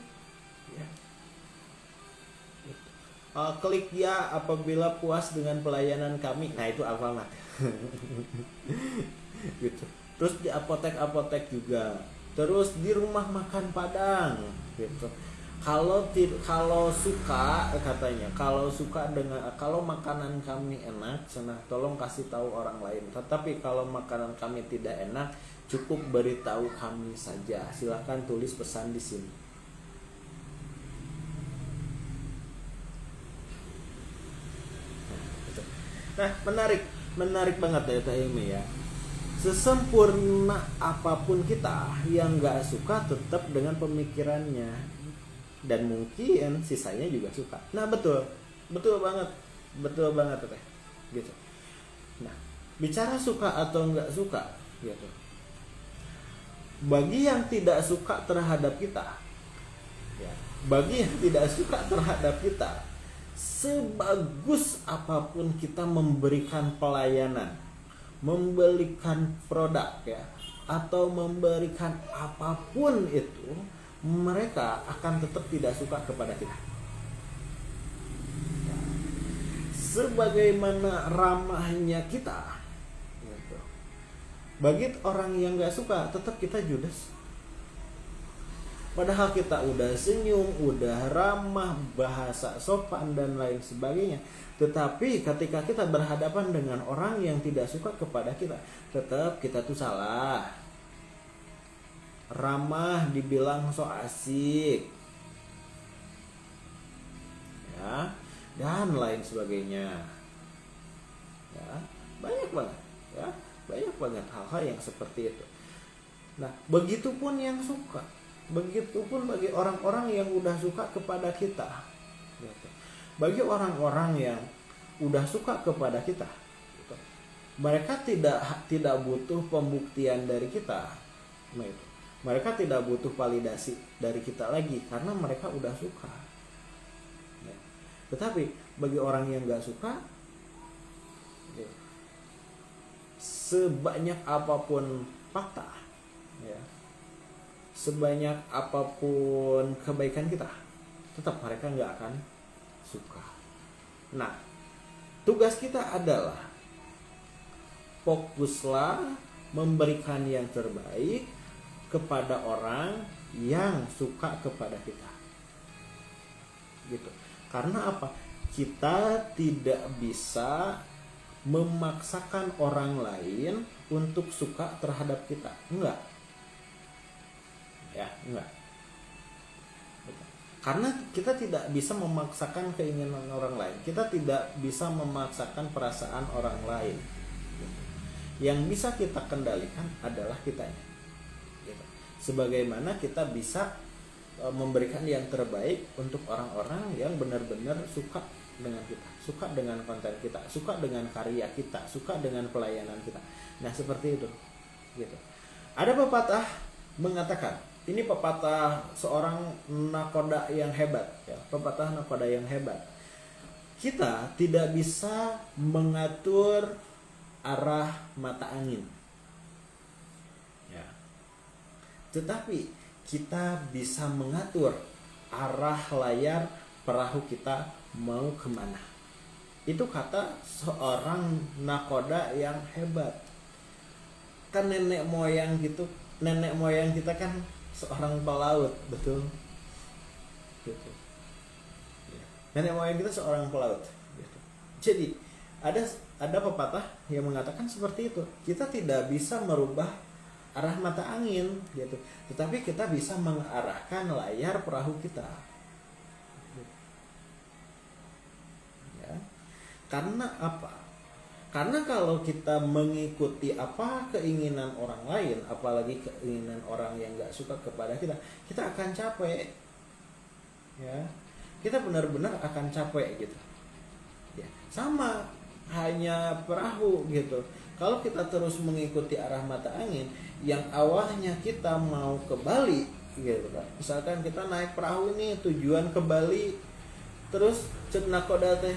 ya. Gitu. Klik ya apabila puas dengan pelayanan kami. Nah, itu Alfamart. Gitu. Terus di apotek juga. Terus di rumah makan Padang gitu. Kalau suka katanya, kalau makanan kami enak, tolong kasih tahu orang lain. Tetapi kalau makanan kami tidak enak, cukup beritahu kami saja. Silakan tulis pesan di sini. Nah, menarik banget ya Teh Imi ya. Sesempurna apapun kita, yang nggak suka tetap dengan pemikirannya. Dan mungkin sisanya juga suka. Nah, betul banget Teh. Gitu. Nah, bicara suka atau nggak suka, gitu. Bagi yang tidak suka terhadap kita, ya, sebagus apapun kita memberikan pelayanan, membelikan produk ya, atau memberikan apapun itu, mereka akan tetap tidak suka kepada kita. Sebagaimana ramahnya kita, gitu. Bagi orang yang nggak suka, tetap kita judes. Padahal kita udah senyum, udah ramah, bahasa sopan dan lain sebagainya. Tetapi ketika kita berhadapan dengan orang yang tidak suka kepada kita, tetap kita tuh salah. Ramah dibilang so asik, ya, dan lain sebagainya. Ya, banyak banget, ya, banyak banget hal-hal yang seperti itu. Nah, begitupun yang suka, begitupun bagi orang-orang yang udah suka kepada kita. Gitu. Bagi orang-orang yang udah suka kepada kita, gitu, mereka tidak butuh pembuktian dari kita. Nah, itu. Mereka tidak butuh validasi dari kita lagi karena mereka udah suka. Ya. Tetapi bagi orang yang nggak suka, ya, sebanyak apapun fakta, ya, sebanyak apapun kebaikan kita, tetap mereka nggak akan suka. Nah, tugas kita adalah fokuslah memberikan yang terbaik kepada orang yang suka kepada kita, gitu. Karena apa? Kita tidak bisa memaksakan orang lain untuk suka terhadap kita, enggak. Ya, enggak. Karena kita tidak bisa memaksakan keinginan orang lain. Kita tidak bisa memaksakan perasaan orang lain. Yang bisa kita kendalikan adalah kitanya. Sebagaimana kita bisa memberikan yang terbaik untuk orang-orang yang benar-benar suka dengan kita, suka dengan konten kita, suka dengan karya kita, suka dengan pelayanan kita. Nah, seperti itu, gitu. Ada pepatah mengatakan, ini pepatah seorang nakoda yang hebat, ya, pepatah nakoda yang hebat. Kita tidak bisa mengatur arah mata angin, ya, tetapi kita bisa mengatur arah layar perahu kita mau kemana. Itu kata seorang nakoda yang hebat. Kan nenek moyang kita kan seorang pelaut, betul? Gitu. Nenek moyang kita seorang pelaut. Gitu. Jadi ada pepatah yang mengatakan seperti itu. Kita tidak bisa merubah arah mata angin, gitu. Tetapi kita bisa mengarahkan layar perahu kita. Ya. Karena apa? Karena kalau kita mengikuti apa keinginan orang lain, apalagi keinginan orang yang nggak suka kepada kita, kita akan capek. Ya, kita benar-benar akan capek gitu. Ya, sama hanya perahu gitu. Kalau kita terus mengikuti arah mata angin, yang awalnya kita mau ke Bali, gitu kan. Misalkan kita naik perahu ini tujuan ke Bali, terus cek nakoda teh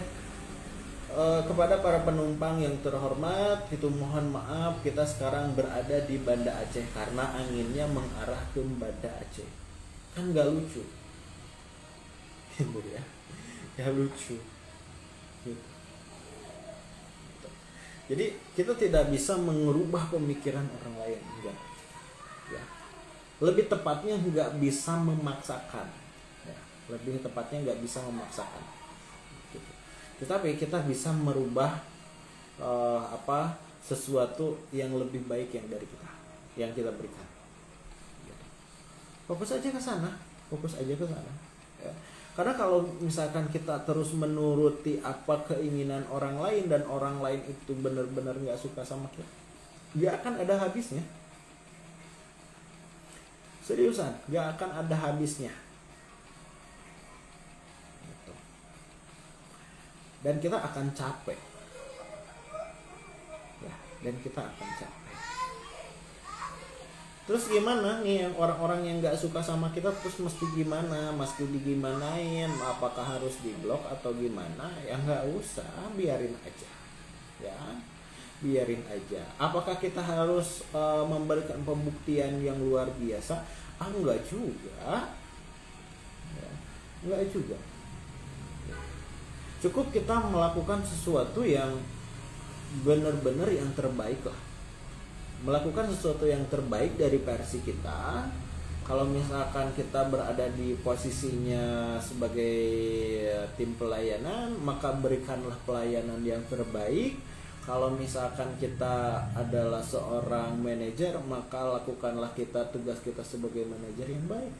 kepada para penumpang yang terhormat, itu mohon maaf kita sekarang berada di Banda Aceh karena anginnya mengarah ke Banda Aceh. Kan nggak lucu, gitu ya, nggak lucu. Gitu. Jadi kita tidak bisa mengubah pemikiran orang lain, enggak. Ya. Lebih tepatnya nggak bisa memaksakan. Ya. Lebih tepatnya nggak bisa memaksakan. Gitu. Tetapi kita bisa merubah sesuatu yang lebih baik yang dari kita, yang kita berikan. Gitu. Fokus aja ke sana, fokus aja ke sana. Ya. Karena kalau misalkan kita terus menuruti apa keinginan orang lain dan orang lain itu benar-benar nggak suka sama kita, nggak akan ada habisnya. Seriusan, nggak akan ada habisnya. Gitu. Dan kita akan capek. Ya, dan kita akan capek. Terus gimana nih yang orang-orang yang nggak suka sama kita, terus mesti gimana, mesti digimanain, apakah harus diblok atau gimana? Ya nggak usah, biarin aja, ya, biarin aja. Apakah kita harus memberikan pembuktian yang luar biasa? Enggak juga, ya, enggak juga. Cukup kita melakukan sesuatu yang benar-benar yang terbaik lah. Melakukan sesuatu yang terbaik dari versi kita, kalau misalkan kita berada di posisinya sebagai tim pelayanan, maka berikanlah pelayanan yang terbaik. Kalau misalkan kita adalah seorang manajer, maka lakukanlah kita tugas kita sebagai manajer yang baik.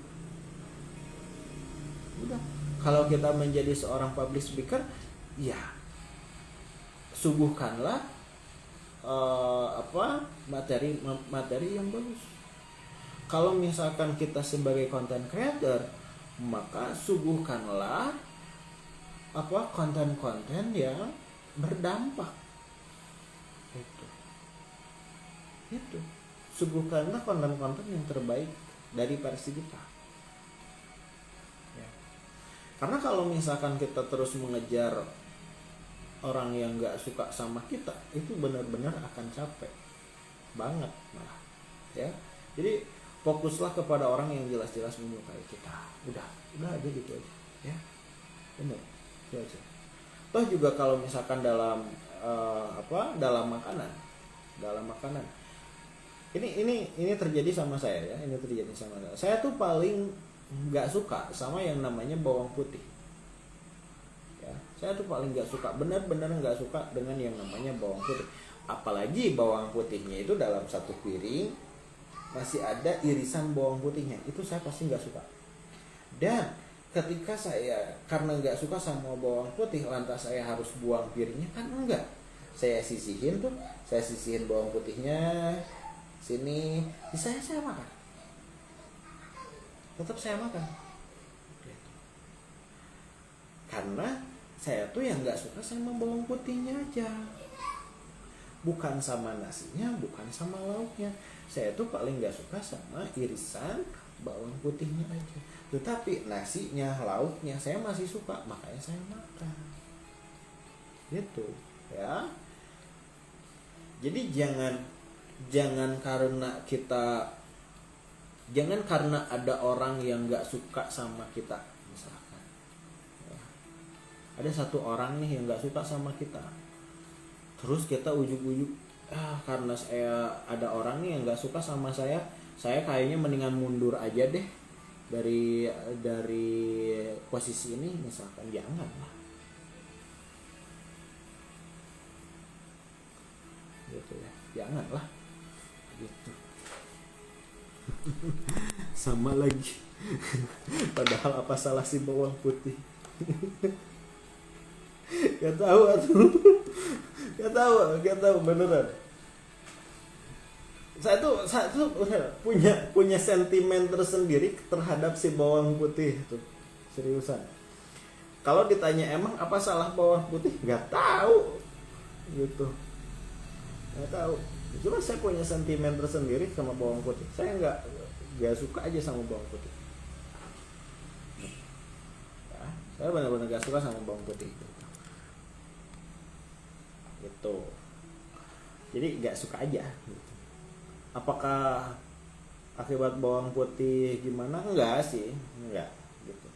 Udah. Kalau kita menjadi seorang public speaker, ya suguhkanlah materi yang bagus. Kalau misalkan kita sebagai content creator, maka suguhkanlah konten-konten yang berdampak. Itu. Suguhkanlah konten-konten yang terbaik dari versi kita. Ya. Karena kalau misalkan kita terus mengejar orang yang nggak suka sama kita, itu benar-benar akan capek banget malah. Ya. Jadi fokuslah kepada orang yang jelas-jelas menyukai kita. Udah aja gitu aja. Ya. Benar. Itu aja. Toh juga kalau misalkan dalam makanan. Ini terjadi sama saya ya. Ini terjadi sama saya. Saya tuh paling nggak suka sama yang namanya bawang putih. Ya, saya tuh paling nggak suka, benar-benar nggak suka dengan yang namanya bawang putih. Apalagi bawang putihnya itu dalam satu piring masih ada irisan bawang putihnya, itu saya pasti nggak suka. Dan ketika saya karena nggak suka sama bawang putih, lantas saya harus buang piringnya, kan enggak. Saya sisihin bawang putihnya sini, saya makan. Tetap saya makan. Karena saya tuh yang nggak suka sama bawang putihnya aja, bukan sama nasinya, bukan sama lauknya. Saya tuh paling nggak suka sama irisan bawang putihnya aja. Tetapi nasinya, lauknya saya masih suka, makanya saya makan. Gitu ya. Jadi jangan karena ada orang yang nggak suka sama kita, misalkan ya, ada satu orang nih yang nggak suka sama kita, terus kita ujuk-ujuk karena ada orang nih yang nggak suka sama saya kayaknya mendingan mundur aja deh dari posisi ini, misalkan. Jangan lah, gitu ya, jangan lah gitu. Sama lagi. Padahal apa salah si bawang putih? Gak tahu beneran. Saya tuh punya sentimen tersendiri terhadap si bawang putih itu, seriusan. Kalau ditanya emang apa salah bawang putih, nggak tahu gitu, nggak tahu. Cuma saya punya sentimen tersendiri sama bawang putih. Saya nggak suka aja sama bawang putih. Ya, saya benar-benar nggak suka sama bawang putih. Gitu. Jadi nggak suka aja. Gitu. Apakah akibat bawang putih gimana? Enggak sih, enggak. Gitu.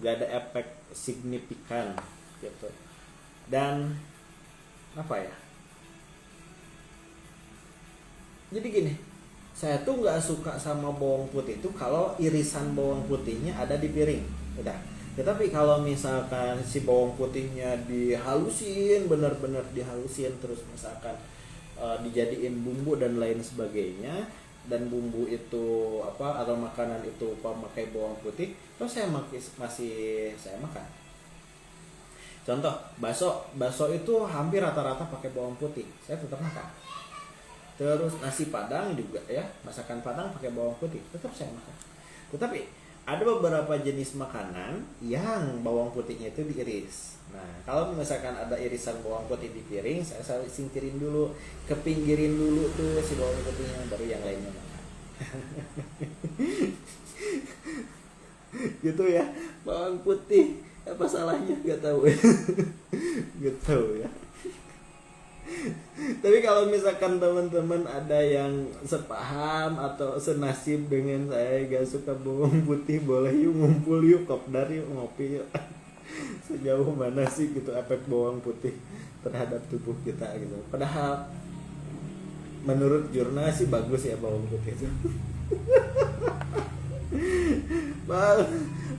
Nggak ada efek signifikan. Gitu. Dan apa ya? Jadi gini, saya tuh nggak suka sama bawang putih itu kalau irisan bawang putihnya ada di piring, udah. Tetapi kalau misalkan si bawang putihnya dihalusin, benar-benar dihalusin, terus misalkan dijadiin bumbu dan lain sebagainya, dan bumbu itu atau makanan itu pakai bawang putih, terus saya saya makan. Contoh, bakso itu hampir rata-rata pakai bawang putih, saya tetap makan. Terus nasi Padang juga ya, masakan Padang pakai bawang putih, tetap saya makan. Tetapi ada beberapa jenis makanan yang bawang putihnya itu diiris. Nah, kalau misalkan ada irisan bawang putih di piring, saya singkirin dulu, kepinggirin dulu tuh si bawang putihnya, baru yang lainnya makan. Gitu ya, bawang putih apa salahnya, nggak tahu. Gitu ya. Tapi kalau misalkan teman-teman ada yang sepaham atau senasib dengan saya gak suka bawang putih, boleh yuk ngumpul yuk, kopdar yuk, ngopi yuk. Sejauh mana sih gitu efek bawang putih terhadap tubuh kita gitu. Padahal menurut jurnal sih bagus ya bawang putih itu.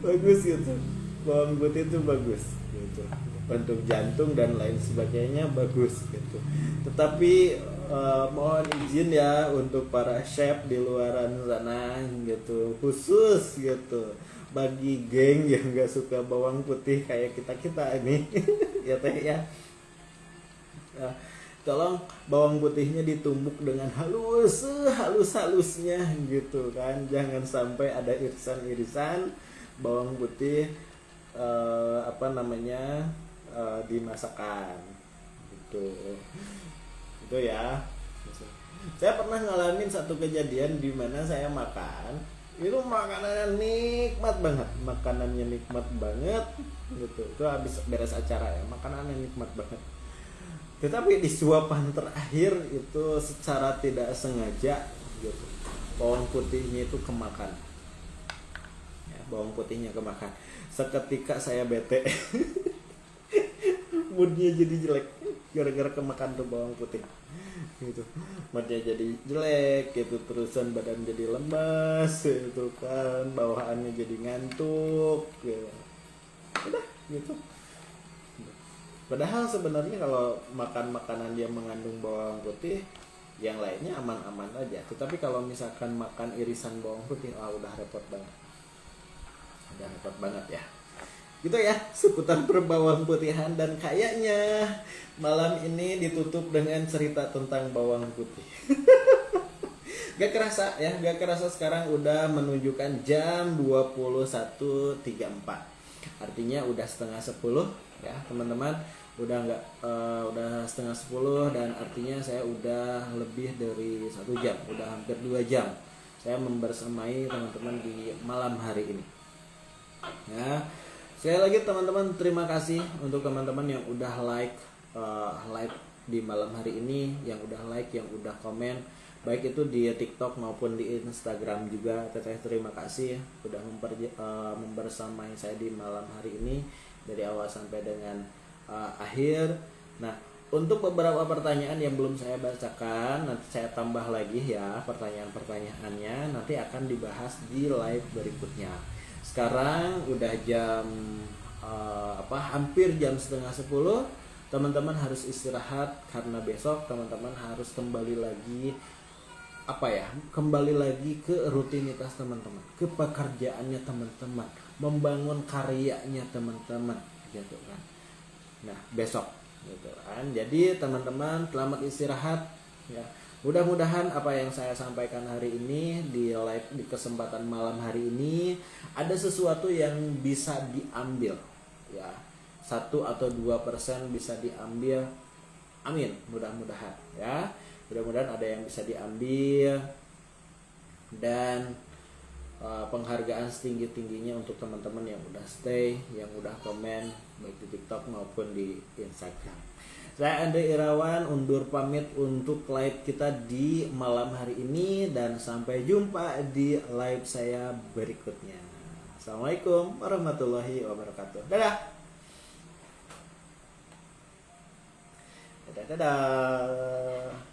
Bagus gitu, bawang putih itu bagus gitu untuk jantung dan lain sebagainya, bagus gitu. Tetapi mohon izin ya untuk para chef di luaran sana gitu, khusus gitu bagi geng yang nggak suka bawang putih kayak kita ini ya teh ya. Nah, tolong bawang putihnya ditumbuk dengan halus-halusnya gitu kan, jangan sampai ada irisan-irisan bawang putih dimasakkan gitu. Itu ya. Saya pernah ngalamin satu kejadian di mana saya makan itu makanannya nikmat banget gitu. Itu habis beres acara ya, makanannya nikmat banget. Tetapi di suapan terakhir itu secara tidak sengaja gitu, bawang putihnya itu kemakan. Ya, bawang putihnya kemakan. Seketika saya bete. Moodnya jadi jelek gara-gara kemakan tuh bawang putih gitu. Moodnya jadi jelek gitu, terusan badan jadi lemas gitu kan, bawaannya jadi ngantuk gitu. Udah gitu. Padahal sebenarnya kalau makan makanan yang mengandung bawang putih, yang lainnya aman-aman aja. Tetapi kalau misalkan makan irisan bawang putih, udah repot banget. Udah repot banget ya. Gitu ya, seputar perbawang putihan. Dan kayaknya malam ini ditutup dengan cerita tentang bawang putih. Gak kerasa ya, gak kerasa sekarang udah menunjukkan jam 21.34. Artinya udah setengah 10 ya teman-teman. Udah setengah 10, dan artinya saya udah lebih dari 1 jam, udah hampir 2 jam saya membersamai teman-teman di malam hari ini ya. Sekali lagi teman-teman, terima kasih untuk teman-teman yang udah like di malam hari ini, yang udah like, yang udah komen, baik itu di TikTok maupun di Instagram juga. Teteh terima kasih udah membersamai saya di malam hari ini dari awal sampai dengan akhir. Nah, untuk beberapa pertanyaan yang belum saya bacakan, nanti saya tambah lagi ya pertanyaan-pertanyaannya, nanti akan dibahas di live berikutnya. Sekarang udah jam hampir jam setengah 10. Teman-teman harus istirahat karena besok teman-teman harus kembali lagi ke rutinitas teman-teman, ke pekerjaannya teman-teman, membangun karyanya teman-teman gitu kan. Nah, besok gitu kan. Jadi teman-teman selamat istirahat ya. Mudah-mudahan apa yang saya sampaikan hari ini di live di kesempatan malam hari ini ada sesuatu yang bisa diambil ya. 1 atau 2% bisa diambil. Amin, mudah-mudahan ya. Mudah-mudahan ada yang bisa diambil, dan penghargaan setinggi-tingginya untuk teman-teman yang udah stay, yang udah komen baik di TikTok maupun di Instagram. Saya Andre Irawan undur pamit untuk live kita di malam hari ini, dan sampai jumpa di live saya berikutnya. Assalamualaikum warahmatullahi wabarakatuh. Dadah. Dadah.